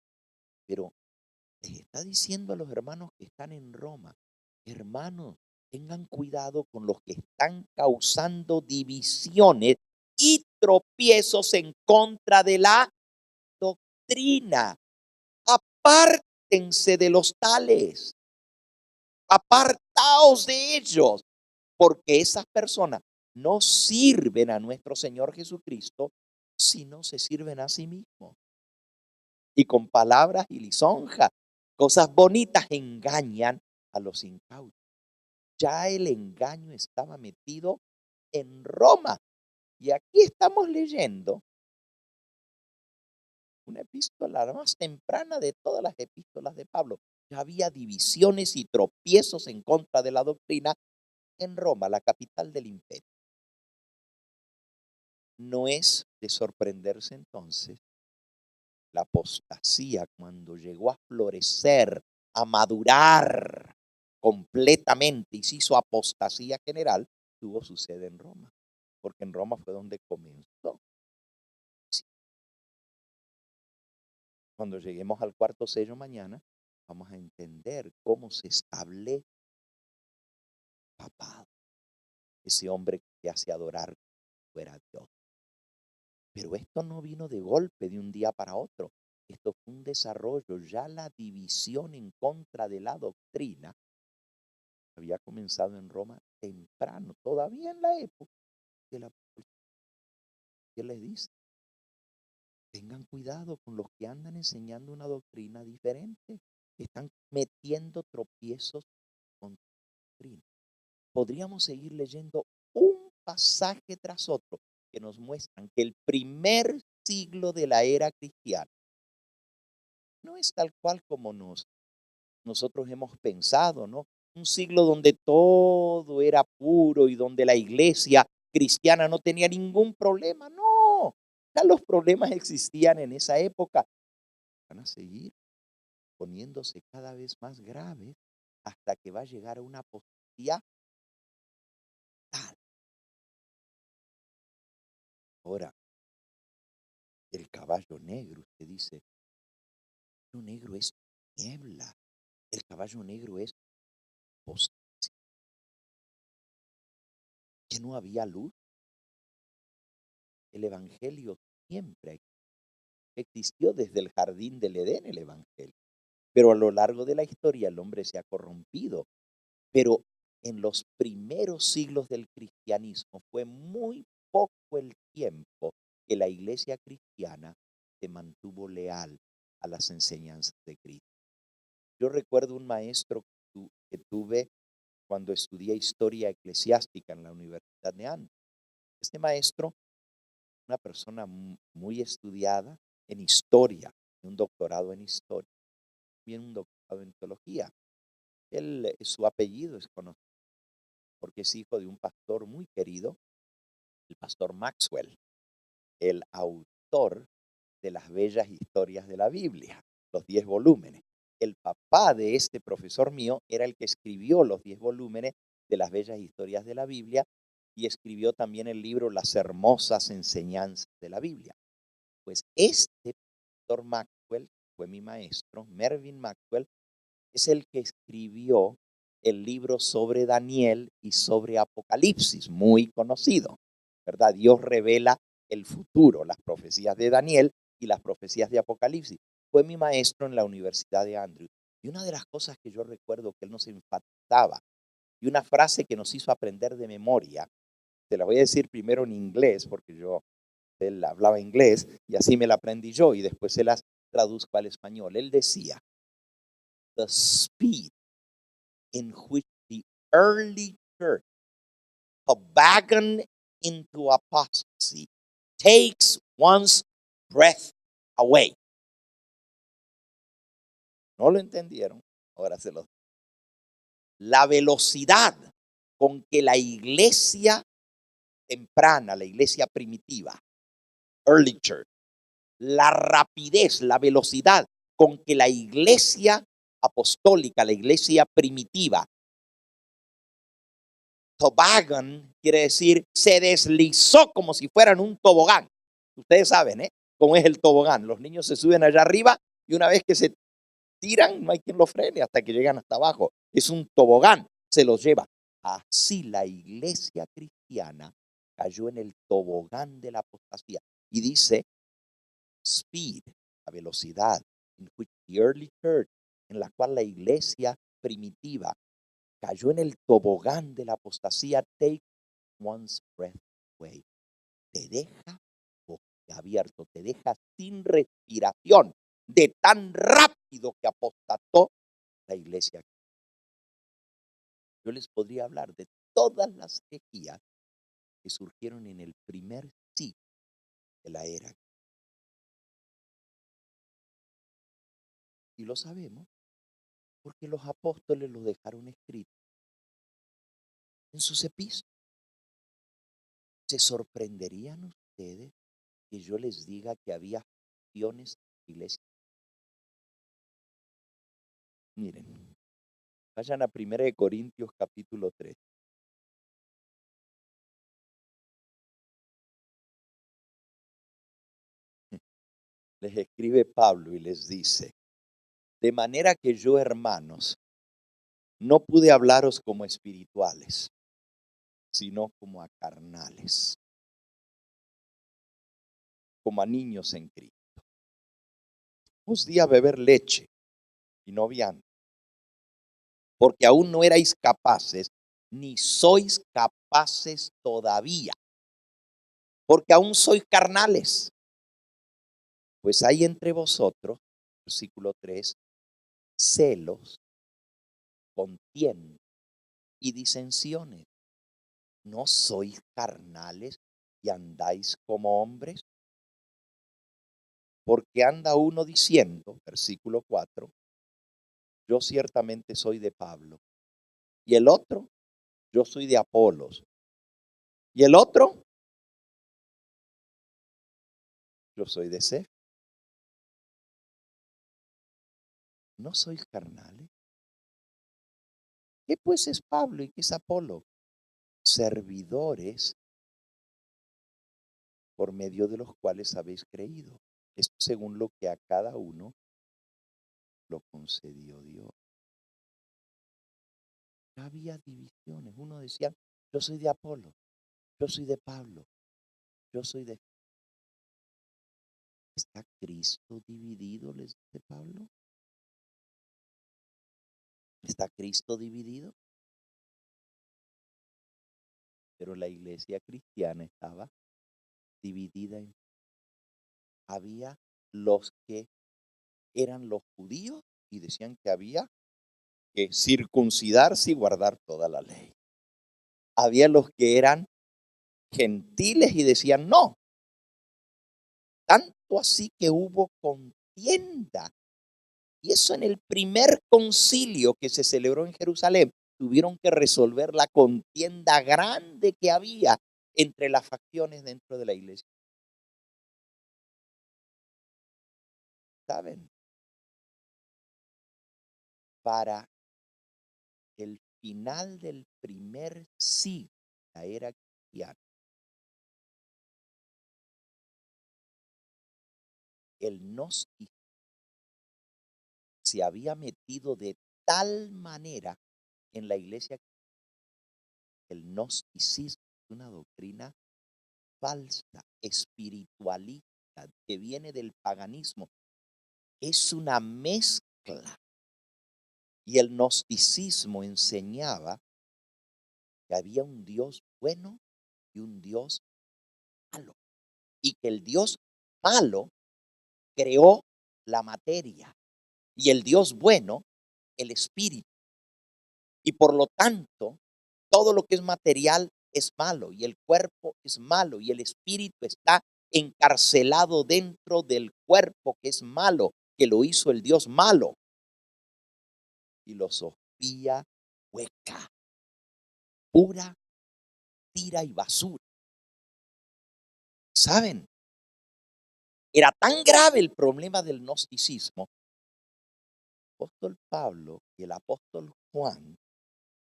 Pero les está diciendo a los hermanos que están en Roma: hermanos, tengan cuidado con los que están causando divisiones y tropiezos en contra de la doctrina. Apártense de los tales. Apartaos de ellos, porque esas personas no sirven a nuestro Señor Jesucristo, sino se sirven a sí mismos. Y con palabras y lisonjas, cosas bonitas, engañan a los incautos. Ya el engaño estaba metido en Roma. Y aquí estamos leyendo una epístola, la más temprana de todas las epístolas de Pablo. Ya había divisiones y tropiezos en contra de la doctrina en Roma, la capital del imperio. No es de sorprenderse entonces la apostasía, cuando llegó a florecer, a madurar completamente y se hizo apostasía general, tuvo su sede en Roma, porque en Roma fue donde comenzó. Cuando lleguemos al cuarto sello mañana, vamos a entender cómo se establece papado, ese hombre que hace adorar fuera Dios. Pero esto no vino de golpe de un día para otro. Esto fue un desarrollo. Ya la división en contra de la doctrina había comenzado en Roma temprano, todavía en la época de la apología. ¿Qué les dice? Tengan cuidado con los que andan enseñando una doctrina diferente. Están metiendo tropiezos con la doctrina. Podríamos seguir leyendo un pasaje tras otro que nos muestran que el primer siglo de la era cristiana no es tal cual como nosotros hemos pensado, ¿no? Un siglo donde todo era puro y donde la iglesia cristiana no tenía ningún problema. No, ya los problemas existían en esa época. Van a seguir poniéndose cada vez más graves hasta que va a llegar a una apostasía tal. Ahora, el caballo negro, usted dice, el caballo negro es niebla, el caballo negro es apostasía. Que no había luz. El evangelio siempre existió desde el jardín del Edén, el evangelio. Pero a lo largo de la historia el hombre se ha corrompido. Pero en los primeros siglos del cristianismo fue muy poco el tiempo que la iglesia cristiana se mantuvo leal a las enseñanzas de Cristo. Yo recuerdo un maestro que tuve cuando estudié historia eclesiástica en la Universidad de Andhra. Este maestro, una persona muy estudiada en historia, un doctorado en historia, también un doctorado en teología. Su apellido es conocido porque es hijo de un pastor muy querido, el pastor Maxwell, el autor de las bellas historias de la Biblia, los 10 volúmenes. El papá de este profesor mío era el que escribió los 10 volúmenes de las bellas historias de la Biblia y escribió también el libro Las hermosas enseñanzas de la Biblia. Pues este pastor Maxwell fue mi maestro, Mervyn Maxwell, es el que escribió el libro sobre Daniel y sobre Apocalipsis, muy conocido, ¿verdad? Dios revela el futuro, las profecías de Daniel y las profecías de Apocalipsis. Fue mi maestro en la Universidad de Andrews. Y una de las cosas que yo recuerdo que él nos enfatizaba, y una frase que nos hizo aprender de memoria, te la voy a decir primero en inglés, porque él hablaba inglés, y así me la aprendí yo, y después se las traduzco al español. Él decía, the speed in which the early church toboggan into apostasy takes one's breath away. ¿No lo entendieron? Ahora se lo digo. La velocidad con que la iglesia temprana, la iglesia primitiva, early church, la rapidez, la velocidad con que la iglesia apostólica, la iglesia primitiva, toboggan quiere decir se deslizó como si fueran un tobogán. Ustedes saben, cómo es el tobogán. Los niños se suben allá arriba y una vez que se tiran, no hay quien los frene hasta que llegan hasta abajo. Es un tobogán, se los lleva. Así la iglesia cristiana cayó en el tobogán de la apostasía. Y dice, speed, la velocidad, in which the early church, en la cual la iglesia primitiva cayó en el tobogán de la apostasía, take one's breath away. Te deja abierto, te deja sin respiración de tan rápido que apostató la iglesia. Yo les podría hablar de todas las herejías que surgieron en el primer siglo de la era. Y lo sabemos porque los apóstoles lo dejaron escrito en sus epístolas. ¿Se sorprenderían ustedes que yo les diga que había facciones en la iglesia? Miren, vayan a 1 Corintios capítulo 3. Les escribe Pablo y les dice, De manera que yo, hermanos, no pude hablaros como espirituales, sino como a carnales, como a niños en Cristo. Os di a beber leche y no vianda, porque aún no erais capaces, ni sois capaces todavía, porque aún sois carnales. Pues hay entre vosotros, versículo 3, celos, contiendas y disensiones. ¿No sois carnales y andáis como hombres? Porque anda uno diciendo, versículo 4, yo ciertamente soy de Pablo, y el otro, yo soy de Apolos, y el otro, yo soy de Cefas. ¿No sois carnales? ¿Qué pues es Pablo y qué es Apolo? Servidores por medio de los cuales habéis creído. Esto según lo que a cada uno lo concedió Dios. No había divisiones. Uno decía, yo soy de Apolo, yo soy de Pablo, yo soy de... ¿Está Cristo dividido, les dice Pablo? ¿Está Cristo dividido? Pero la iglesia cristiana estaba dividida en... Había los que eran los judíos y decían que había que circuncidarse y guardar toda la ley. Había los que eran gentiles y decían no. Tanto así que hubo contienda. Y eso en el primer concilio que se celebró en Jerusalén, tuvieron que resolver la contienda grande que había entre las facciones dentro de la iglesia. ¿Saben? Para el final del primer siglo, la era cristiana, el gnosticismo se había metido de tal manera en la iglesia. El gnosticismo es una doctrina falsa, espiritualista, que viene del paganismo. Es una mezcla. Y el gnosticismo enseñaba que había un Dios bueno y un Dios malo. Y que el Dios malo creó la materia y el Dios bueno el espíritu. Y por lo tanto, todo lo que es material es malo y el cuerpo es malo y el espíritu está encarcelado dentro del cuerpo que es malo, que lo hizo el Dios malo. Filosofía hueca, pura tira y basura. ¿Saben? Era tan grave el problema del gnosticismo. El apóstol Pablo y el apóstol Juan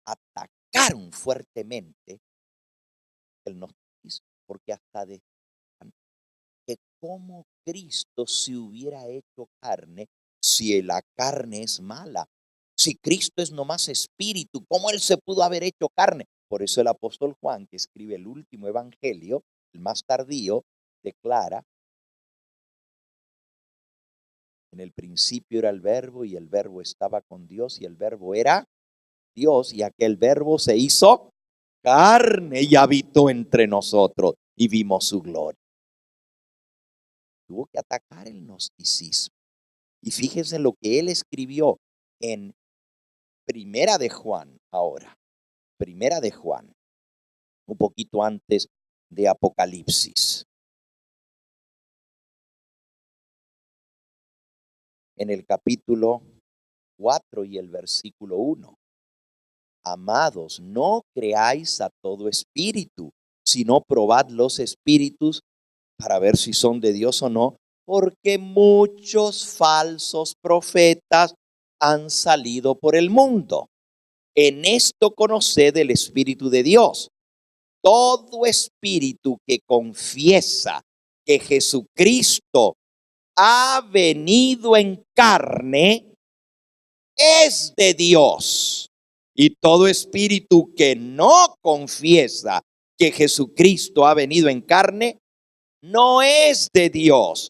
atacaron fuertemente el gnosticismo, porque hasta decían que como Cristo se hubiera hecho carne, si la carne es mala, si Cristo es nomás espíritu, ¿cómo él se pudo haber hecho carne? Por eso el apóstol Juan, que escribe el último evangelio, el más tardío, declara: en el principio era el verbo y el verbo estaba con Dios y el verbo era Dios, y aquel verbo se hizo carne y habitó entre nosotros y vimos su gloria. Tuvo que atacar el gnosticismo. Y fíjense lo que él escribió en Primera de Juan ahora. Primera de Juan, un poquito antes de Apocalipsis. En el capítulo 4 y el versículo 1. Amados, no creáis a todo espíritu, sino probad los espíritus para ver si son de Dios o no, porque muchos falsos profetas han salido por el mundo. En esto conoced el Espíritu de Dios. Todo espíritu que confiesa que Jesucristo ha venido en carne es de Dios. Y todo espíritu que no confiesa que Jesucristo ha venido en carne, no es de Dios.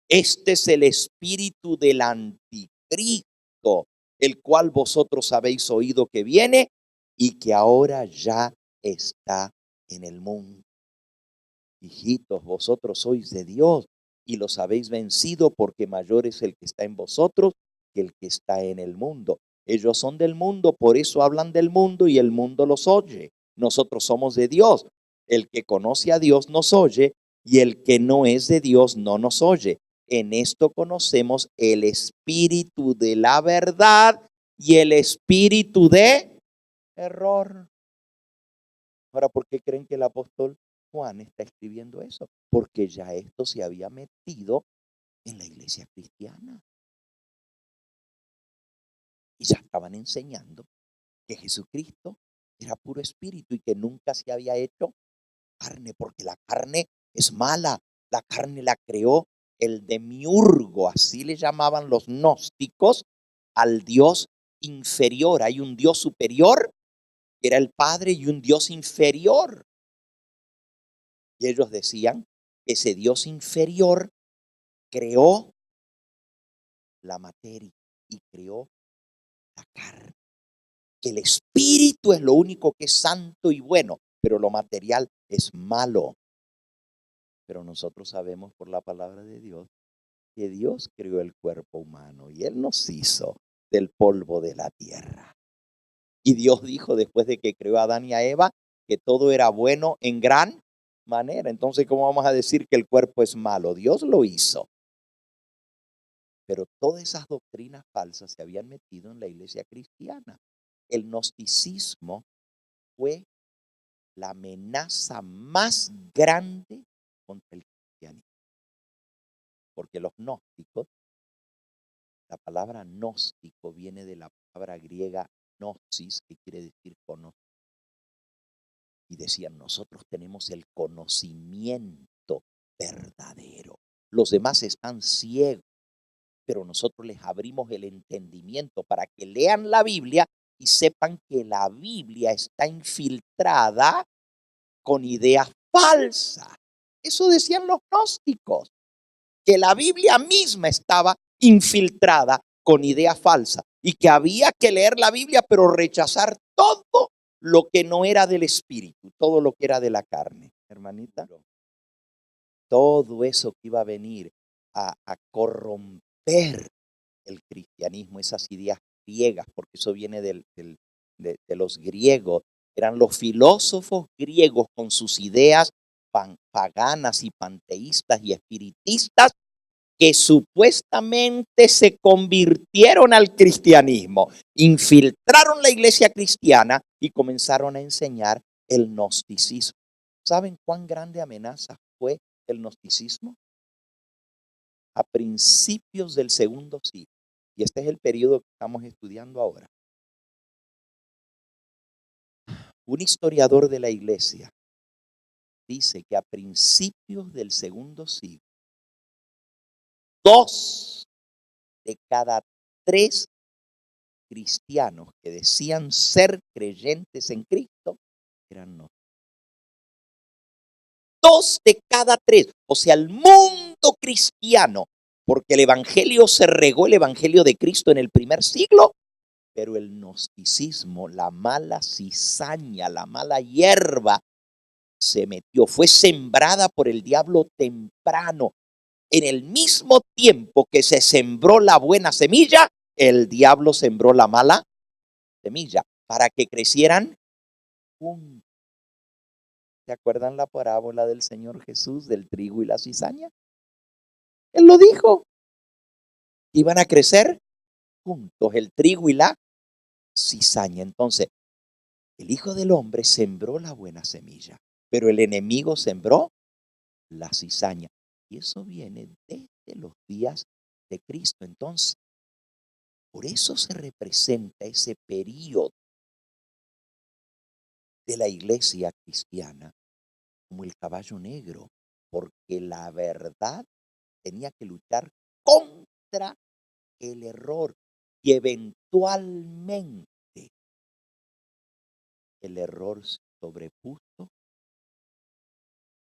Este es el espíritu del anticristo, el cual vosotros habéis oído que viene y que ahora ya está en el mundo. Hijitos, vosotros sois de Dios y los habéis vencido, porque mayor es el que está en vosotros que el que está en el mundo. Ellos son del mundo, por eso hablan del mundo y el mundo los oye. Nosotros somos de Dios. El que conoce a Dios nos oye y el que no es de Dios no nos oye. En esto conocemos el espíritu de la verdad y el espíritu de error. Ahora, ¿por qué creen que el apóstol Juan está escribiendo eso? Porque ya esto se había metido en la iglesia cristiana. Y ya estaban enseñando que Jesucristo era puro espíritu y que nunca se había hecho carne, porque la carne es mala. La carne la creó el demiurgo, así le llamaban los gnósticos al Dios inferior. Hay un Dios superior, que era el Padre, y un Dios inferior. Y ellos decían que ese Dios inferior creó la materia y creó la carne. Que el espíritu es lo único que es santo y bueno, pero lo material es malo. Pero nosotros sabemos por la palabra de Dios que Dios creó el cuerpo humano y Él nos hizo del polvo de la tierra. Y Dios dijo, después de que creó a Adán y a Eva, que todo era bueno en gran manera. Entonces, ¿cómo vamos a decir que el cuerpo es malo? Dios lo hizo. Pero todas esas doctrinas falsas se habían metido en la iglesia cristiana. El gnosticismo fue la amenaza más grande contra el cristianismo. Porque los gnósticos, la palabra gnóstico viene de la palabra griega gnosis, que quiere decir conocer. Y decían, nosotros tenemos el conocimiento verdadero. Los demás están ciegos, pero nosotros les abrimos el entendimiento para que lean la Biblia y sepan que la Biblia está infiltrada con ideas falsas. Eso decían los gnósticos, que la Biblia misma estaba infiltrada con ideas falsas y que había que leer la Biblia pero rechazar todo lo que no era del espíritu, todo lo que era de la carne. Hermanita, todo eso que iba a venir a corromper el cristianismo, esas ideas griegas, porque eso viene de los griegos, eran los filósofos griegos con sus ideas paganas y panteístas y espiritistas, que supuestamente se convirtieron al cristianismo, infiltraron la iglesia cristiana y comenzaron a enseñar el gnosticismo. ¿Saben cuán grande amenaza fue el gnosticismo? A principios del segundo siglo, y este es el periodo que estamos estudiando ahora, un historiador de la iglesia dice que a principios del segundo siglo, 2 de cada 3 cristianos que decían ser creyentes en Cristo eran no. 2 de cada 3, o sea, el mundo cristiano, porque el evangelio se regó, el evangelio de Cristo en el primer siglo, pero el gnosticismo, la mala cizaña, la mala hierba, se metió, fue sembrada por el diablo temprano. En el mismo tiempo que se sembró la buena semilla, el diablo sembró la mala semilla para que crecieran juntos. ¿Se acuerdan la parábola del Señor Jesús del trigo y la cizaña? Él lo dijo. Iban a crecer juntos el trigo y la cizaña. Entonces, el Hijo del Hombre sembró la buena semilla, pero el enemigo sembró la cizaña. Y eso viene desde los días de Cristo. Entonces, por eso se representa ese periodo de la iglesia cristiana como el caballo negro, porque la verdad tenía que luchar contra el error. y eventualmente el error se sobrepuso.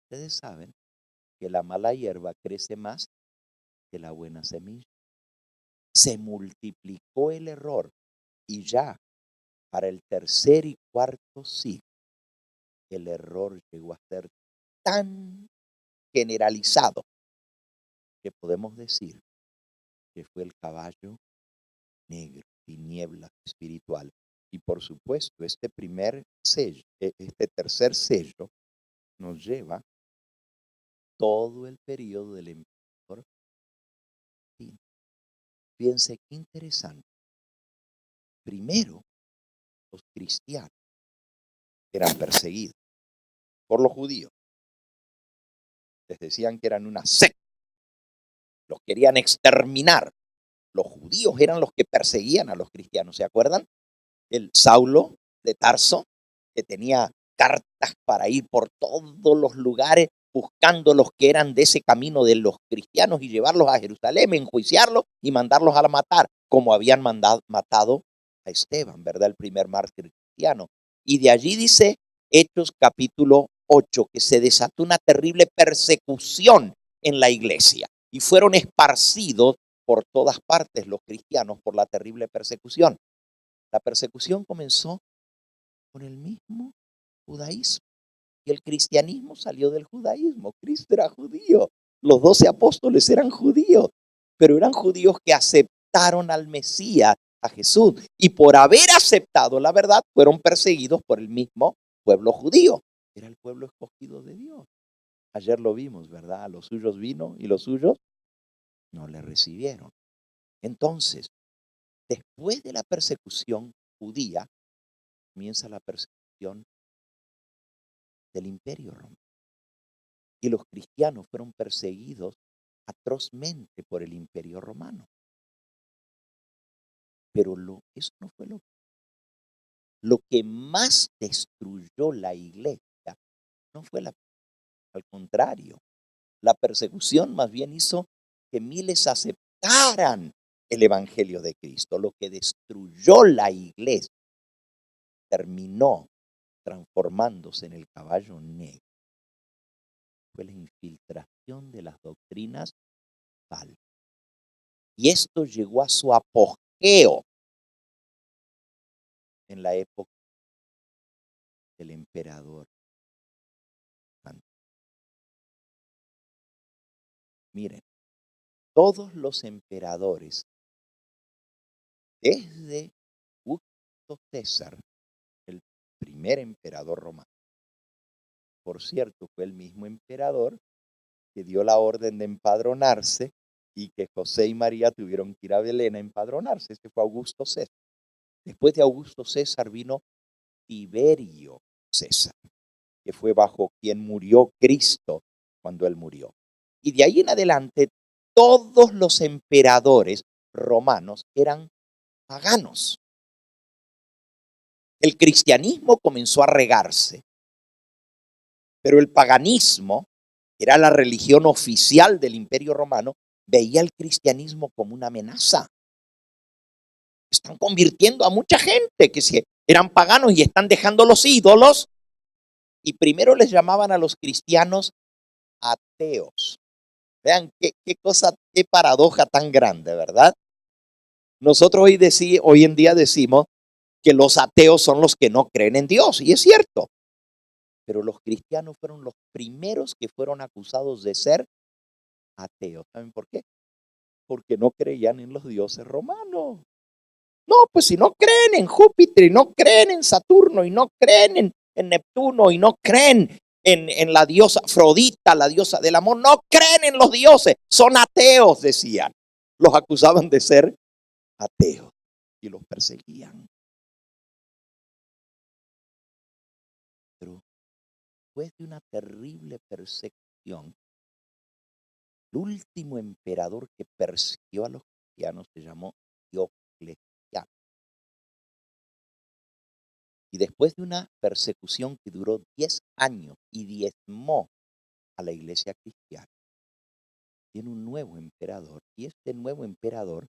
Ustedes saben que la mala hierba crece más que la buena semilla. Se multiplicó el error y ya para el tercer y cuarto siglo el error llegó a ser tan generalizado que podemos decir que fue el caballo negro, tiniebla espiritual. Y por supuesto, este tercer sello nos lleva todo el periodo del emperador. Fíjense qué interesante. Primero, los cristianos eran perseguidos por los judíos. Les decían que eran una secta. Los querían exterminar. Los judíos eran los que perseguían a los cristianos. ¿Se acuerdan? El Saulo de Tarso, que tenía cartas para ir por todos los lugares buscando los que eran de ese camino de los cristianos y llevarlos a Jerusalén, enjuiciarlos y mandarlos a matar, como habían matado a Esteban, ¿verdad? El primer mártir cristiano. Y de allí dice Hechos capítulo 8, que se desató una terrible persecución en la iglesia y fueron esparcidos por todas partes los cristianos por la terrible persecución. La persecución comenzó con el mismo judaísmo y el cristianismo salió del judaísmo. Cristo era judío, los 12 apóstoles eran judíos, pero eran judíos que aceptaron al Mesías, a Jesús, y por haber aceptado la verdad fueron perseguidos por el mismo pueblo judío. Era el pueblo escogido de Dios. Ayer lo vimos, ¿verdad? A los suyos vino y los suyos no le recibieron. Entonces, después de la persecución judía, comienza la persecución del Imperio Romano. Y los cristianos fueron perseguidos atrozmente por el Imperio Romano. Pero eso no fue lo que más destruyó la iglesia. No fue al contrario. La persecución más bien hizo que miles aceptaran el Evangelio de Cristo. Lo que destruyó la iglesia terminó transformándose en el caballo negro. Fue la infiltración de las doctrinas falsas. Y esto llegó a su apogeo en la época del emperador. Miren, todos los emperadores, desde Augusto César, el primer emperador romano, por cierto, fue el mismo emperador que dio la orden de empadronarse y que José y María tuvieron que ir a Belén a empadronarse. Ese fue Augusto César. Después de Augusto César vino Tiberio César, que fue bajo quien murió Cristo cuando él murió. Y de ahí en adelante, todos los emperadores romanos eran paganos. El cristianismo comenzó a regarse, pero el paganismo, que era la religión oficial del Imperio Romano, veía el cristianismo como una amenaza. Están convirtiendo a mucha gente que eran paganos y están dejando los ídolos. Y primero les llamaban a los cristianos ateos. Vean qué cosa, qué paradoja tan grande, ¿verdad? Nosotros hoy en día decimos que los ateos son los que no creen en Dios, y es cierto. Pero los cristianos fueron los primeros que fueron acusados de ser ateos. ¿Saben por qué? Porque no creían en los dioses romanos. No, pues si no creen en Júpiter, y no creen en Saturno, y no creen en Neptuno, y no creen en la diosa Afrodita, la diosa del amor, no creen en los dioses, son ateos, decían. Los acusaban de ser ateos y los perseguían. Pero después de una terrible persecución, el último emperador que persiguió a los cristianos se llamó Diocleciano. Y después de una persecución que duró 10 años y diezmó a la iglesia cristiana, viene un nuevo emperador. Y este nuevo emperador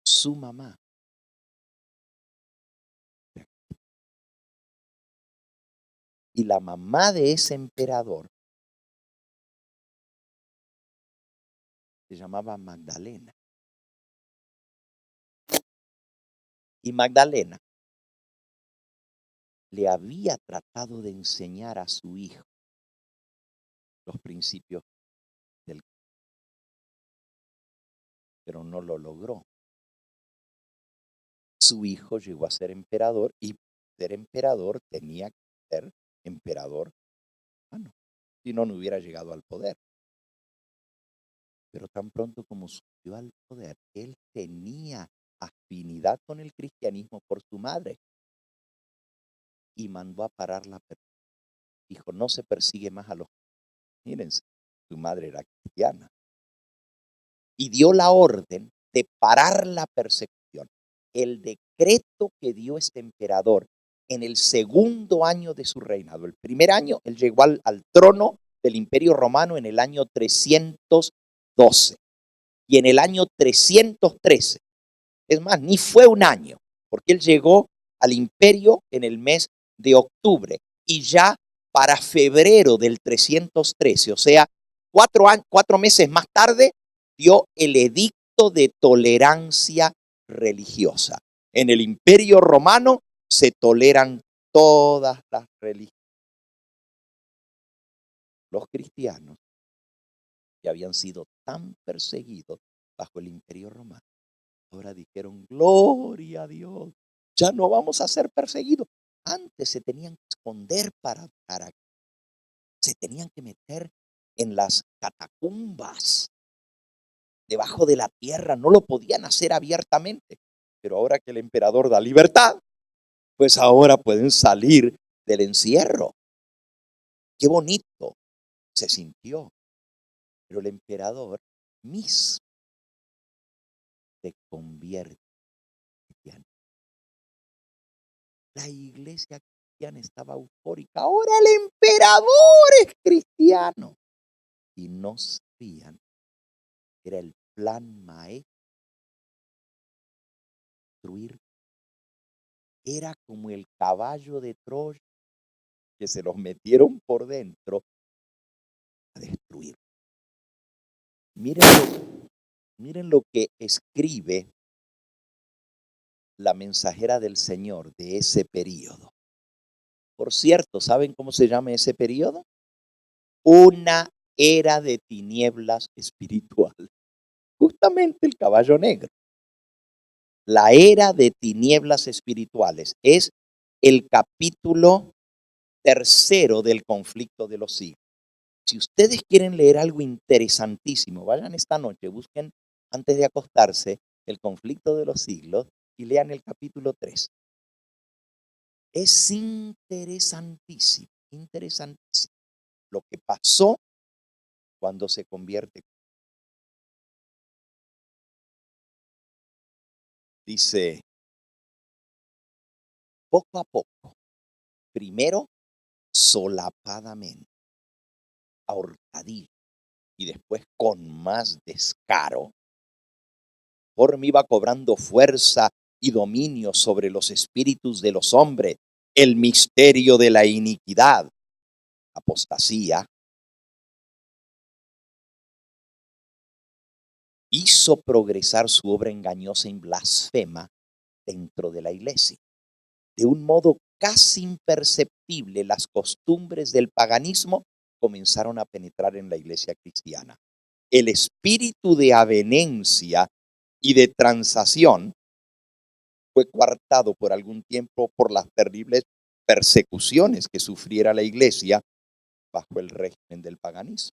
su mamá. Y la mamá de ese emperador se llamaba Magdalena. Y Magdalena le había tratado de enseñar a su hijo los principios del cristianismo, pero no lo logró. Su hijo llegó a ser emperador y ser emperador tenía que ser emperador romano, si no, no hubiera llegado al poder. Pero tan pronto como subió al poder, él tenía afinidad con el cristianismo por su madre y mandó a parar la persecución. Dijo, no se persigue más a los... Mírense, su madre era cristiana. Y dio la orden de parar la persecución. El decreto que dio este emperador en el segundo año de su reinado. El primer año, él llegó al trono del Imperio Romano en el año 312. Y en el año 313, es más, ni fue un año, porque él llegó al imperio en el mes de octubre. Y ya para febrero del 313, o sea, 4 meses más tarde, dio el edicto de tolerancia religiosa. En el Imperio Romano se toleran todas las religiones. Los cristianos que habían sido tan perseguidos bajo el Imperio Romano, ahora dijeron, gloria a Dios, ya no vamos a ser perseguidos. Antes se tenían que esconder para se tenían que meter en las catacumbas, debajo de la tierra, no lo podían hacer abiertamente. Pero ahora que el emperador da libertad, pues ahora pueden salir del encierro. Qué bonito se sintió. Pero el emperador mismo se convierte en cristiano. La iglesia cristiana estaba eufórica. Ahora el emperador es cristiano. Y no sabían que era el plan maestro. Destruir. Era como el caballo de Troya, que se los metieron por dentro a destruir. Miren lo que escribe la mensajera del Señor de ese periodo. Por cierto, ¿saben cómo se llama ese periodo? Una era de tinieblas espiritual. Justamente el caballo negro. La era de tinieblas espirituales es el capítulo 3 del conflicto de los siglos. Si ustedes quieren leer algo interesantísimo, vayan esta noche, busquen antes de acostarse el conflicto de los siglos y lean el capítulo 3. Es interesantísimo, interesantísimo lo que pasó cuando se convierte. Dice, poco a poco, primero solapadamente, a hurtadillas y después con más descaro, conforme iba cobrando fuerza y dominio sobre los espíritus de los hombres, el misterio de la iniquidad, apostasía, hizo progresar su obra engañosa y blasfema dentro de la iglesia. De un modo casi imperceptible, las costumbres del paganismo comenzaron a penetrar en la iglesia cristiana. El espíritu de avenencia y de transacción fue coartado por algún tiempo por las terribles persecuciones que sufriera la iglesia bajo el régimen del paganismo.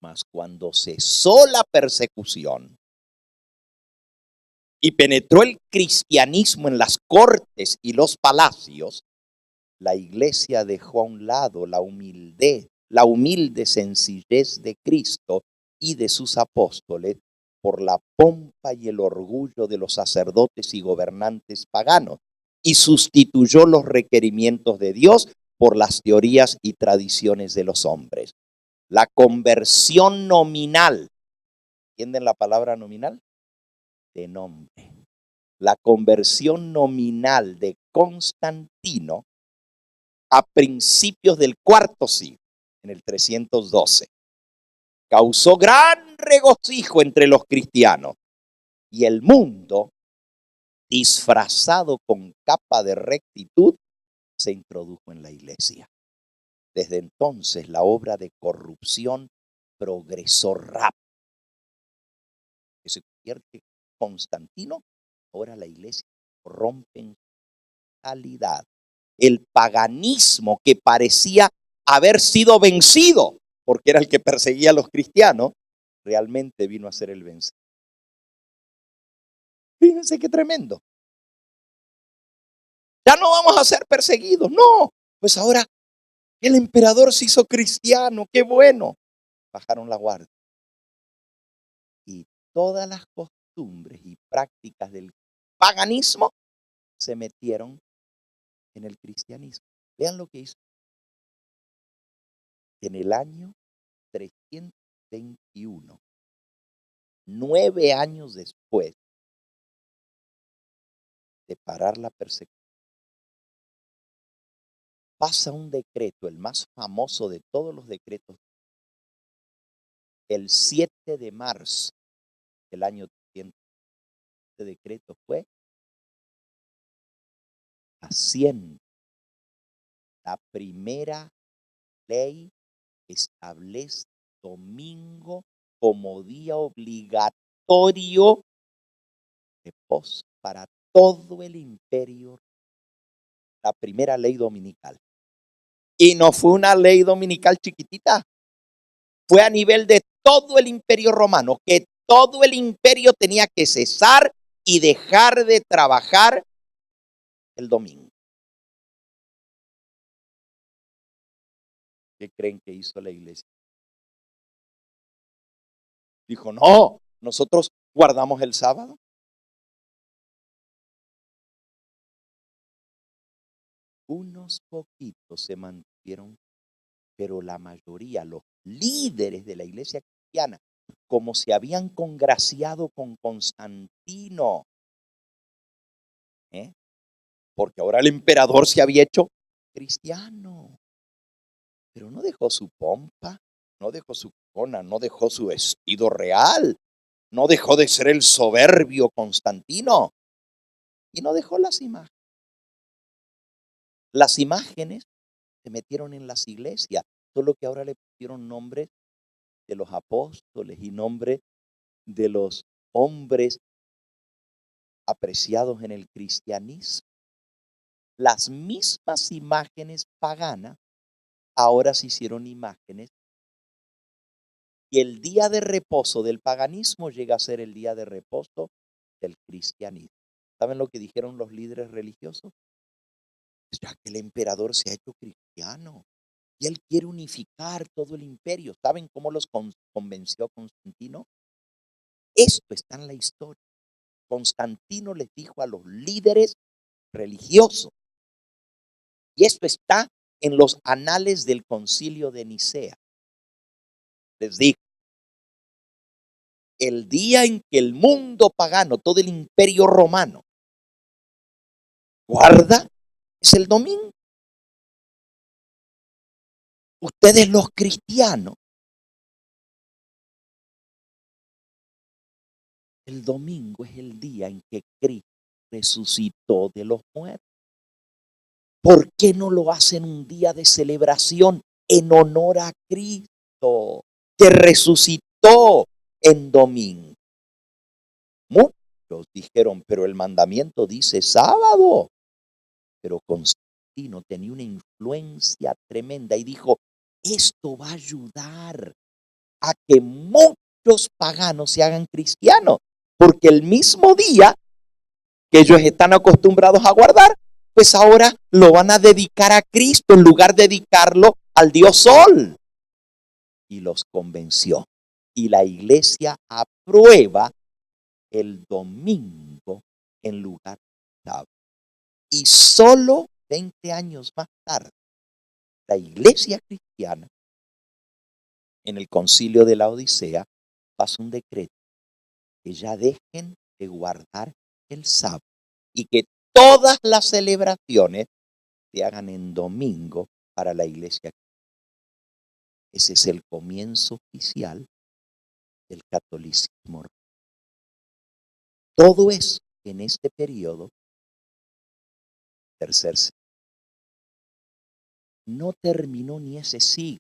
Mas cuando cesó la persecución y penetró el cristianismo en las cortes y los palacios, la iglesia dejó a un lado la humilde sencillez de Cristo y de sus apóstoles por la pompa y el orgullo de los sacerdotes y gobernantes paganos, y sustituyó los requerimientos de Dios por las teorías y tradiciones de los hombres. La conversión nominal, ¿entienden la palabra nominal? de nombre. La conversión nominal de Constantino a principios del cuarto siglo, en el 312, causó gran regocijo entre los cristianos y el mundo, disfrazado con capa de rectitud, se introdujo en la iglesia. Desde entonces la obra de corrupción progresó rápido. Que se convierte Constantino, ahora la iglesia rompe en totalidad. El paganismo que parecía haber sido vencido, porque era el que perseguía a los cristianos, realmente vino a ser el vencido. Fíjense qué tremendo. Ya no vamos a ser perseguidos, no. Pues ahora el emperador se hizo cristiano, qué bueno. Bajaron la guardia. Y todas las costumbres y prácticas del paganismo se metieron en el cristianismo. Vean lo que hizo. En el año 321, 9 años después de parar la persecución, pasa un decreto, el más famoso de todos los decretos, el 7 de marzo del año 300. Este decreto fue: haciendo la primera ley, establece domingo como día obligatorio de reposo para todo el imperio. La primera ley dominical. Y no fue una ley dominical chiquitita. Fue a nivel de todo el imperio romano, que todo el imperio tenía que cesar y dejar de trabajar el domingo. ¿Qué creen que hizo la iglesia? Dijo, no, nosotros guardamos el sábado. Unos poquitos se mantuvieron, pero la mayoría, los líderes de la iglesia cristiana, como se habían congraciado con Constantino, porque ahora el emperador se había hecho cristiano, pero no dejó su pompa, no dejó su corona, no dejó su vestido real, no dejó de ser el soberbio Constantino, y no dejó las imágenes. Las imágenes se metieron en las iglesias, solo que ahora le pusieron nombres de los apóstoles y nombres de los hombres apreciados en el cristianismo. Las mismas imágenes paganas ahora se hicieron imágenes, y el día de reposo del paganismo llega a ser el día de reposo del cristianismo. ¿Saben lo que dijeron los líderes religiosos? Ya que el emperador se ha hecho cristiano y él quiere unificar todo el imperio. ¿Saben cómo los convenció Constantino? Esto está en la historia. Constantino les dijo a los líderes religiosos, y esto está en los anales del concilio de Nicea. Les dijo, el día en que el mundo pagano, todo el imperio romano, guarda, es el domingo. Ustedes los cristianos, el domingo es el día en que Cristo resucitó de los muertos. ¿Por qué no lo hacen un día de celebración en honor a Cristo, que resucitó en domingo? Muchos dijeron, pero el mandamiento dice sábado. Pero Constantino tenía una influencia tremenda y dijo, esto va a ayudar a que muchos paganos se hagan cristianos, porque el mismo día que ellos están acostumbrados a guardar, pues ahora lo van a dedicar a Cristo en lugar de dedicarlo al Dios Sol. Y los convenció. Y la iglesia aprueba el domingo en lugar de sábado. Y solo 20 años más tarde, la iglesia cristiana, en el concilio de la Odisea, pasa un decreto que ya dejen de guardar el sábado y que todas las celebraciones se hagan en domingo para la iglesia. Ese es el comienzo oficial del catolicismo. Todo eso en este periodo, tercer siglo, no terminó ni ese siglo.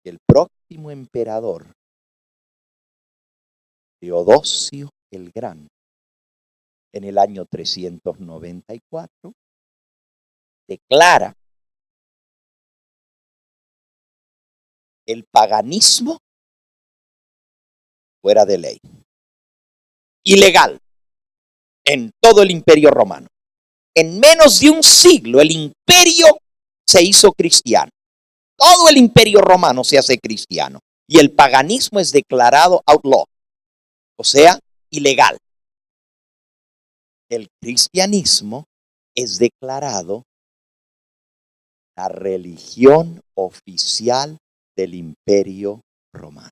El próximo emperador, Teodosio el Grande, en el año 394, declara el paganismo fuera de ley, ilegal en todo el Imperio Romano. En menos de un siglo el imperio se hizo cristiano. Todo el Imperio Romano se hace cristiano y el paganismo es declarado outlaw, o sea, ilegal. El cristianismo es declarado la religión oficial del Imperio Romano.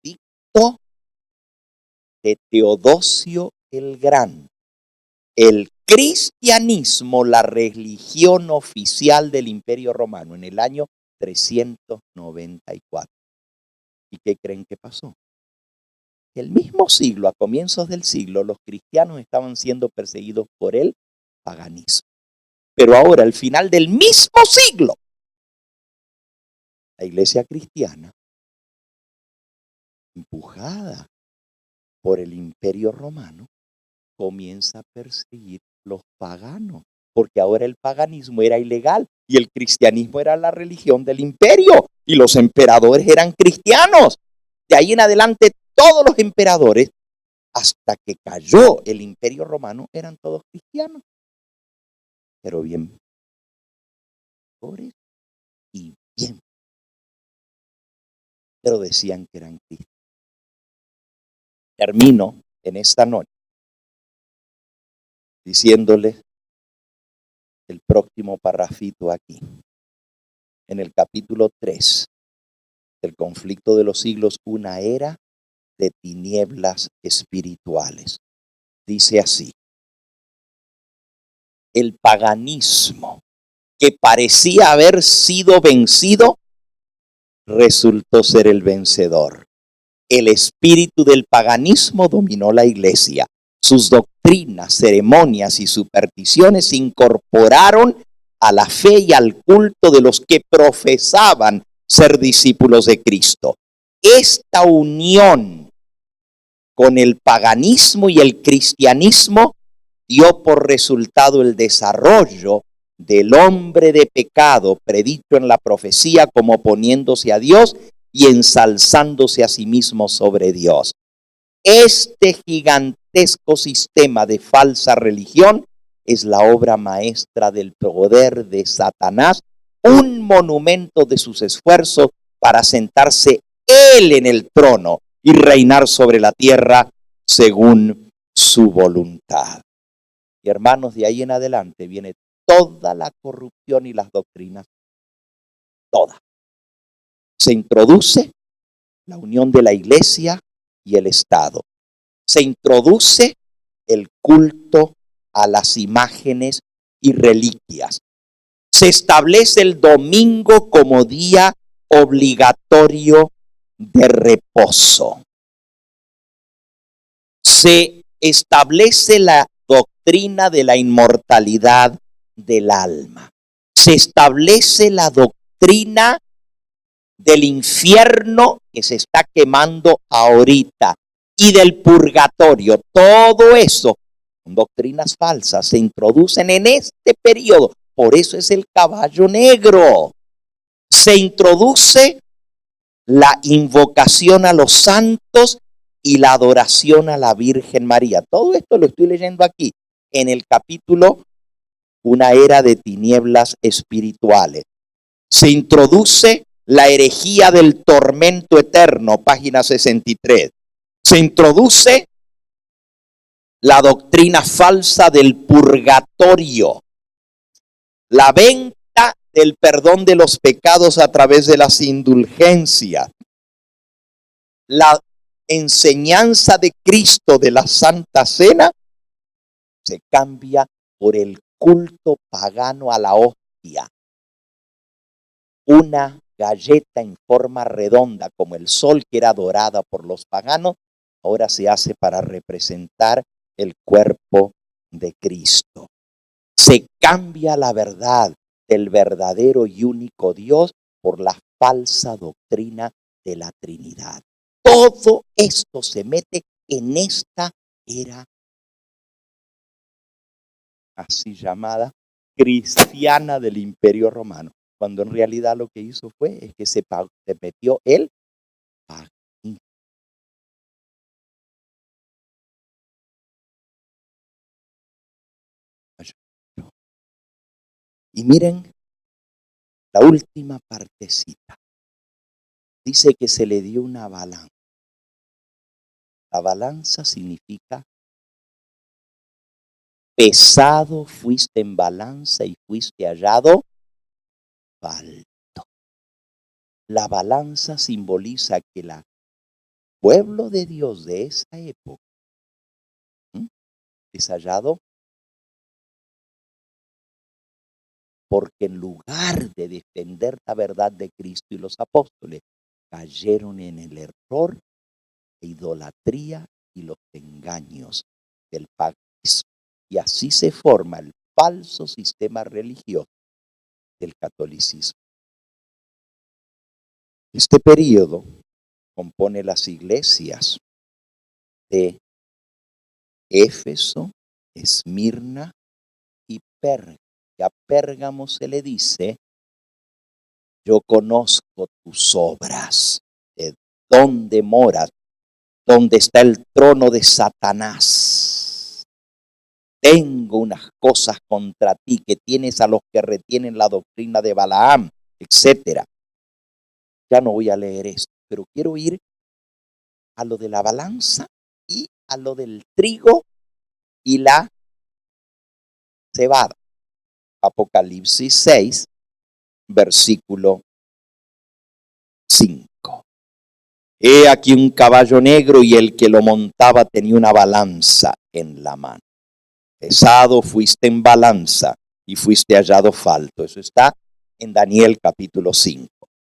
Dicto de Teodosio el Grande. El cristianismo, la religión oficial del Imperio Romano, en el año 394. ¿Y qué creen que pasó? El mismo siglo, a comienzos del siglo, los cristianos estaban siendo perseguidos por el paganismo. Pero ahora, al final del mismo siglo, la iglesia cristiana, empujada por el Imperio Romano, comienza a perseguir los paganos, porque ahora el paganismo era ilegal y el cristianismo era la religión del imperio y los emperadores eran cristianos. De ahí en adelante todos los emperadores, hasta que cayó el Imperio Romano, eran todos cristianos. Pero bien pobres y bien, pero decían que eran cristianos. Termino en esta noche diciéndoles el próximo parrafito aquí. En el capítulo 3 del conflicto de los siglos, una era de tinieblas espirituales. Dice así: el paganismo, que parecía haber sido vencido, resultó ser el vencedor. El espíritu del paganismo dominó la iglesia. Sus doctrinas, ceremonias y supersticiones se incorporaron a la fe y al culto de los que profesaban ser discípulos de Cristo. Esta unión con el paganismo y el cristianismo dio por resultado el desarrollo del hombre de pecado predicho en la profecía, como poniéndose a Dios y ensalzándose a sí mismo sobre Dios. Este gigantesco sistema de falsa religión es la obra maestra del poder de Satanás, un monumento de sus esfuerzos para sentarse él en el trono y reinar sobre la tierra según su voluntad. Y hermanos, de ahí en adelante viene toda la corrupción y las doctrinas, toda. Se introduce la unión de la iglesia y el Estado. Se introduce el culto a las imágenes y reliquias. Se establece el domingo como día obligatorio de reposo. Se establece la doctrina de la inmortalidad del alma. Se establece la doctrina del infierno que se está quemando ahorita y del purgatorio. Todo eso son doctrinas falsas, se introducen en este periodo. Por eso es el caballo negro. Se introduce la invocación a los santos y la adoración a la Virgen María. Todo esto lo estoy leyendo aquí en el capítulo Una era de tinieblas espirituales. Se introduce la herejía del tormento eterno, página 63. Se introduce la doctrina falsa del purgatorio, la venta del perdón de los pecados a través de las indulgencias, la enseñanza de Cristo de la Santa Cena se cambia por el culto pagano a la hostia. Una galleta en forma redonda como el sol que era adorada por los paganos, ahora se hace para representar el cuerpo de Cristo. Se cambia la verdad del verdadero y único Dios por la falsa doctrina de la Trinidad. Todo esto se mete en esta era así llamada cristiana del Imperio Romano, cuando en realidad lo que hizo fue es que se metió el paganismo. Y miren la última partecita. Dice que se le dio una balanza. La balanza significa pesado fuiste en balanza y fuiste hallado falto. La balanza simboliza que el pueblo de Dios de esa época es hallado porque en lugar de defender la verdad de Cristo y los apóstoles, cayeron en el error, la idolatría y los engaños del paganismo. Y así se forma el falso sistema religioso del catolicismo. Este periodo compone las iglesias de Éfeso, Esmirna y Pérgamo. Y a Pérgamo se le dice: yo conozco tus obras, de dónde moras, dónde está el trono de Satanás. Tengo unas cosas contra ti, que tienes a los que retienen la doctrina de Balaam, etcétera. Ya no voy a leer esto, pero quiero ir a lo de la balanza y a lo del trigo y la cebada. Apocalipsis 6, versículo 5. He aquí un caballo negro y el que lo montaba tenía una balanza en la mano. Pesado fuiste en balanza y fuiste hallado falto. Eso está en Daniel capítulo 5.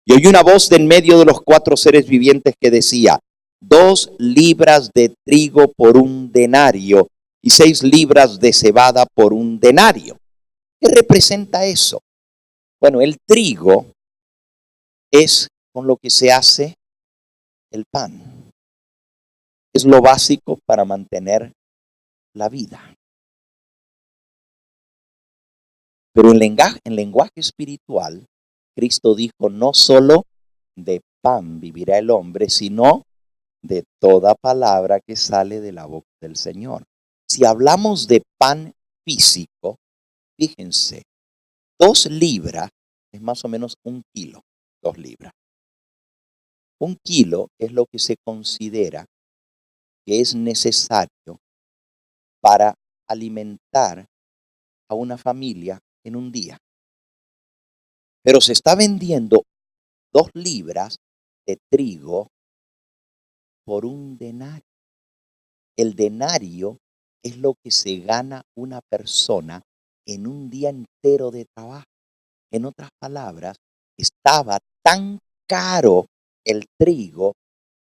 Y oí una voz de en medio de los 4 seres vivientes que decía: 2 libras de trigo por un denario y 6 libras de cebada por un denario. ¿Qué representa eso? Bueno, el trigo es con lo que se hace el pan. Es lo básico para mantener la vida. Pero en lenguaje espiritual, Cristo dijo: no solo de pan vivirá el hombre, sino de toda palabra que sale de la boca del Señor. Si hablamos de pan físico, fíjense, 2 libras es más o menos 1 kilo, 2 libras. 1 kilo es lo que se considera que es necesario para alimentar a una familia en un día. Pero se está vendiendo 2 libras de trigo por un denario. El denario es lo que se gana una persona en un día entero de trabajo. En otras palabras, estaba tan caro el trigo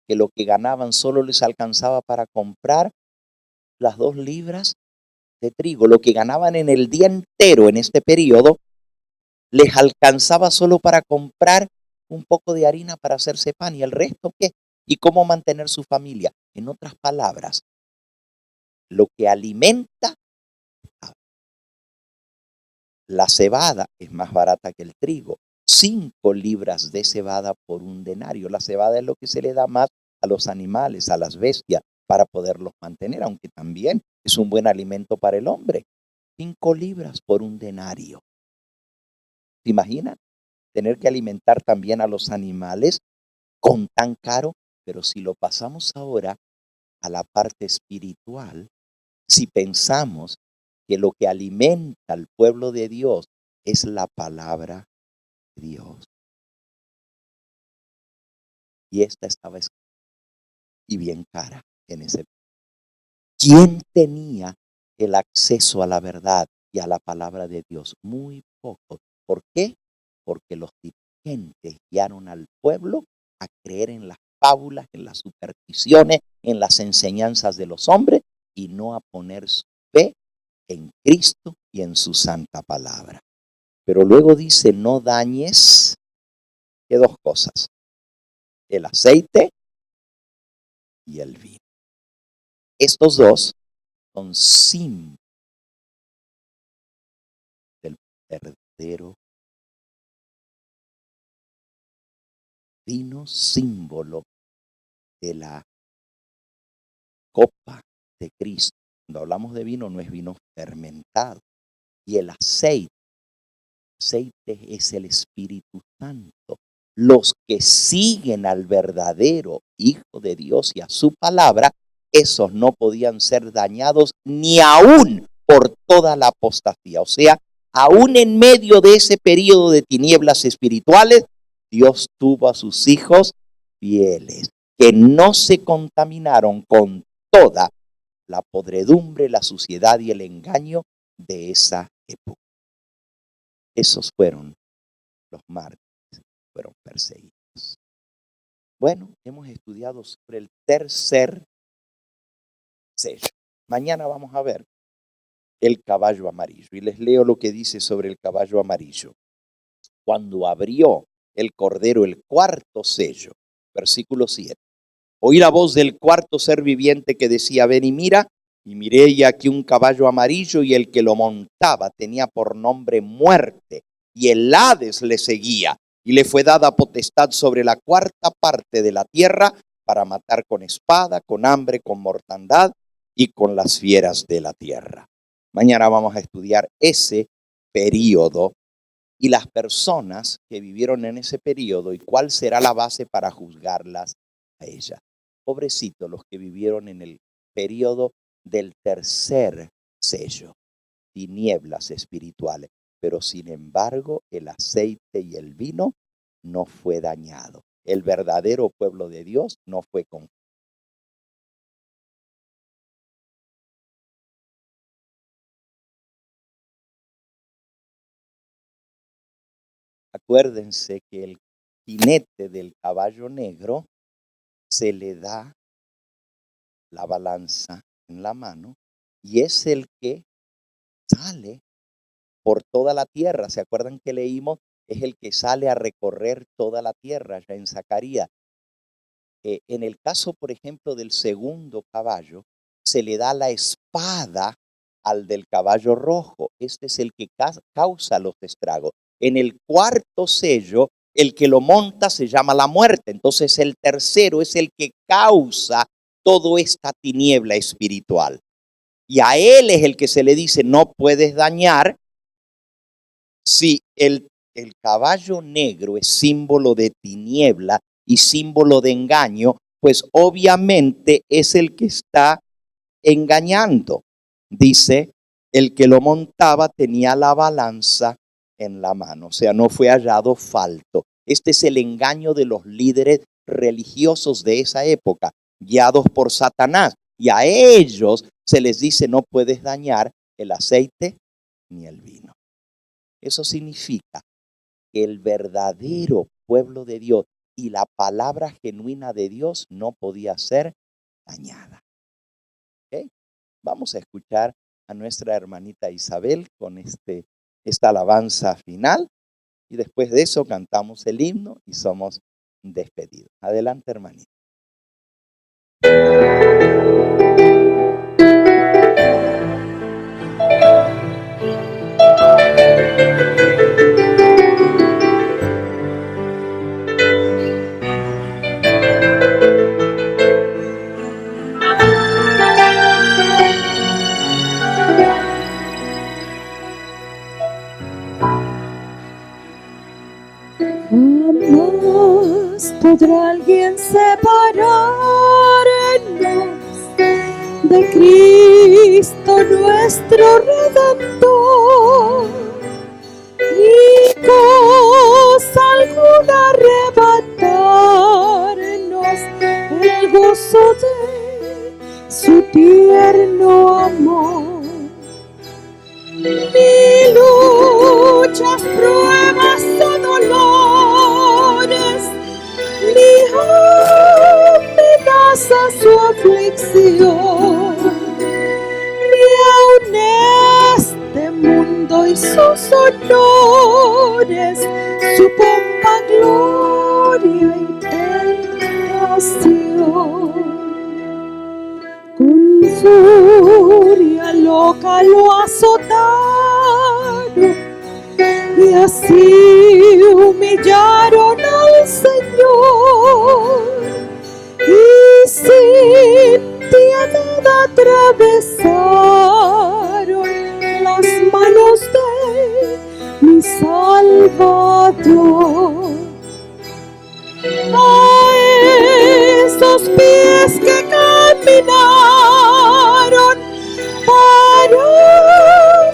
que lo que ganaban solo les alcanzaba para comprar las 2 libras de trigo. Lo que ganaban en el día entero en este periodo les alcanzaba solo para comprar un poco de harina para hacerse pan. ¿Y el resto qué? ¿Y cómo mantener su familia? En otras palabras, lo que alimenta, la cebada es más barata que el trigo. 5 libras de cebada por un denario. La cebada es lo que se le da más a los animales, a las bestias, para poderlos mantener, aunque también es un buen alimento para el hombre. 5 libras por un denario. ¿Se imaginan? Tener que alimentar también a los animales con tan caro. Pero si lo pasamos ahora a la parte espiritual, si pensamos que lo que alimenta al pueblo de Dios es la palabra de Dios. Y esta estaba escrita y bien cara en ese. ¿Quién tenía el acceso a la verdad y a la palabra de Dios? Muy pocos. ¿Por qué? Porque los dirigentes guiaron al pueblo a creer en las fábulas, en las supersticiones, en las enseñanzas de los hombres y no a poner su fe en Cristo y en su santa palabra. Pero luego dice, no dañes, ¿qué dos cosas? El aceite y el vino. Estos dos son símbolos del verdadero vino, símbolo de la copa de Cristo. Cuando hablamos de vino, no es vino fermentado. Y el aceite es el Espíritu Santo. Los que siguen al verdadero Hijo de Dios y a su palabra, esos no podían ser dañados ni aún por toda la apostasía. O sea, aún en medio de ese periodo de tinieblas espirituales, Dios tuvo a sus hijos fieles, que no se contaminaron con toda la podredumbre, la suciedad y el engaño de esa época. Esos fueron los mártires, fueron perseguidos. Bueno, hemos estudiado sobre el tercer sello. Mañana vamos a ver el caballo amarillo. Y les leo lo que dice sobre el caballo amarillo. Cuando abrió el Cordero el cuarto sello, versículo 7. Oí la voz del cuarto ser viviente que decía, ven y mira. Y miré y aquí un caballo amarillo y el que lo montaba tenía por nombre Muerte. Y el Hades le seguía. Y le fue dada potestad sobre la cuarta parte de la tierra para matar con espada, con hambre, con mortandad y con las fieras de la tierra. Mañana vamos a estudiar ese período y las personas que vivieron en ese período y cuál será la base para juzgarlas a ellas. Pobrecitos los que vivieron en el período del tercer sello, tinieblas espirituales. Pero sin embargo, el aceite y el vino no fue dañado. El verdadero pueblo de Dios no fue confundido. Acuérdense que el jinete del caballo negro se le da la balanza en la mano y es el que sale por toda la tierra. ¿Se acuerdan que leímos? Es el que sale a recorrer toda la tierra, ya en Zacarías. En el caso, por ejemplo, del segundo caballo, se le da la espada al del caballo rojo. Este es el que causa los estragos. En el cuarto sello, el que lo monta se llama la muerte. Entonces el tercero es el que causa toda esta tiniebla espiritual. Y a él es el que se le dice, no puedes dañar. Si el caballo negro es símbolo de tiniebla y símbolo de engaño, pues obviamente es el que está engañando. Dice, el que lo montaba tenía la balanza en la mano, o sea, no fue hallado falto. Este es el engaño de los líderes religiosos de esa época, guiados por Satanás. Y a ellos se les dice, no puedes dañar el aceite ni el vino. Eso significa que el verdadero pueblo de Dios y la palabra genuina de Dios no podía ser dañada. ¿Okay? Vamos a escuchar a nuestra hermanita Isabel con esta alabanza final y después de eso cantamos el himno y somos despedidos. Adelante, hermanita. Jamás podrá alguien separarnos de Cristo nuestro Redentor, ni cosa alguna arrebatarnos el gozo de su tierno amor. Ni luchas, pruebas o dolores, ni amenaza su aflicción, ni aun este mundo y sus honores, su pompa, gloria y tentación. Con furia loca lo azotaron y así humillaron al Señor, y sin piedad atravesaron las manos de mi Salvador. A esos pies que caminaron para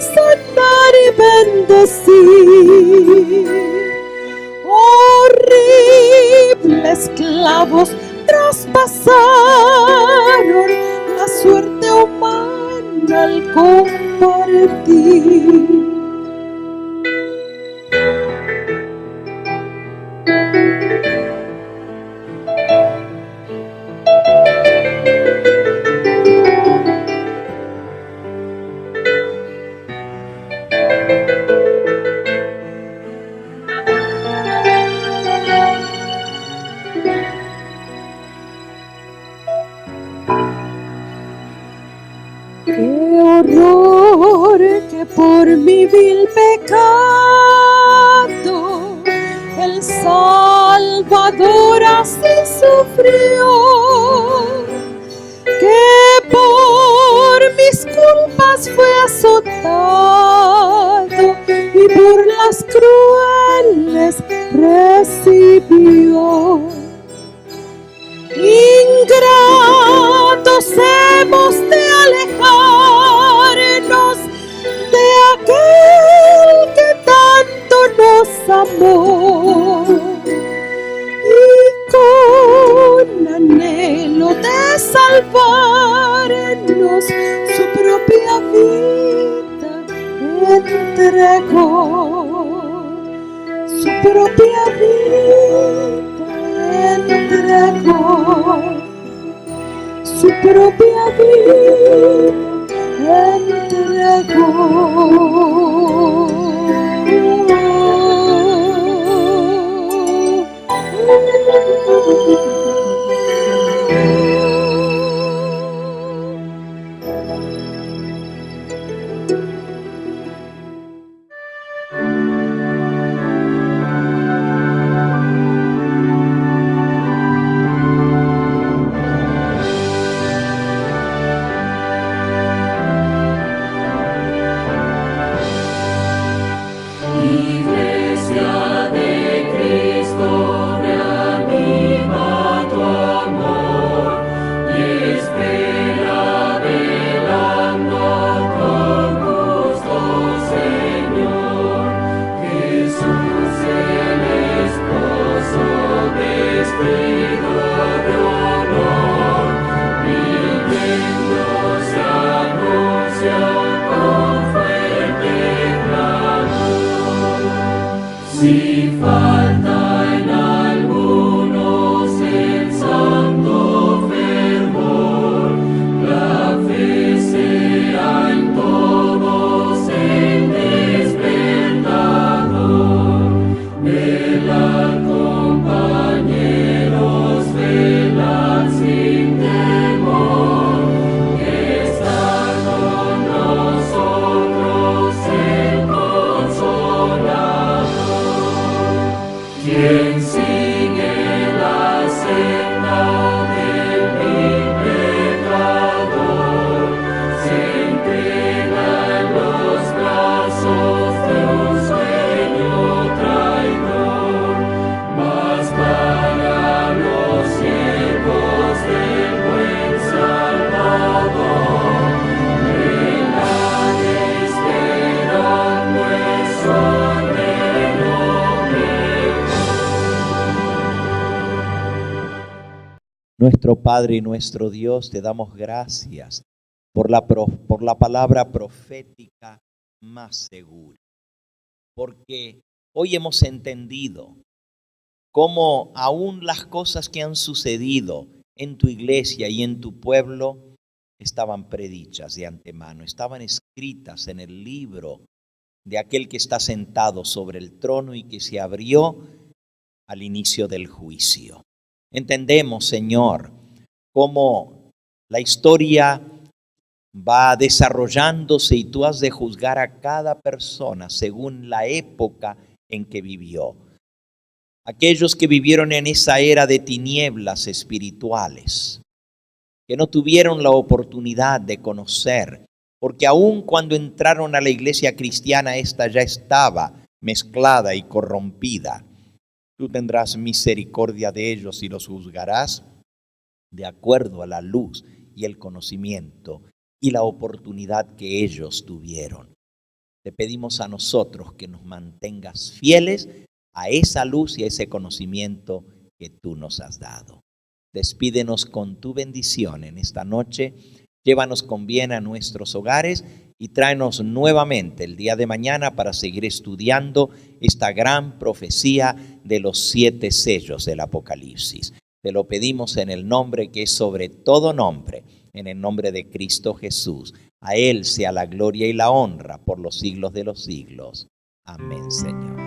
sanar y bendecir, horribles clavos traspasaron la suerte humana al compartir. Por mi vil pecado el Salvador así sufrió, que por mis culpas fue azotado y burlas crueles recibió. Ingratos hemos de alejarnos de aquel que tanto nos amó, y con anhelo de salvarnos su propia vida entregó, su propia vida entregó, su propia vida entregó. Yeah. Nuestro Padre y nuestro Dios, te damos gracias por la palabra profética más segura. Porque hoy hemos entendido cómo aún las cosas que han sucedido en tu iglesia y en tu pueblo estaban predichas de antemano, estaban escritas en el libro de aquel que está sentado sobre el trono y que se abrió al inicio del juicio. Entendemos, Señor, cómo la historia va desarrollándose y tú has de juzgar a cada persona según la época en que vivió. Aquellos que vivieron en esa era de tinieblas espirituales, que no tuvieron la oportunidad de conocer, porque aun cuando entraron a la iglesia cristiana, esta ya estaba mezclada y corrompida. Tú tendrás misericordia de ellos y los juzgarás de acuerdo a la luz y el conocimiento y la oportunidad que ellos tuvieron. Te pedimos a nosotros que nos mantengas fieles a esa luz y a ese conocimiento que tú nos has dado. Despídenos con tu bendición en esta noche, llévanos con bien a nuestros hogares y tráenos nuevamente el día de mañana para seguir estudiando esta gran profecía de los 7 sellos del Apocalipsis. Te lo pedimos en el nombre que es sobre todo nombre, en el nombre de Cristo Jesús. A Él sea la gloria y la honra por los siglos de los siglos. Amén, Señor.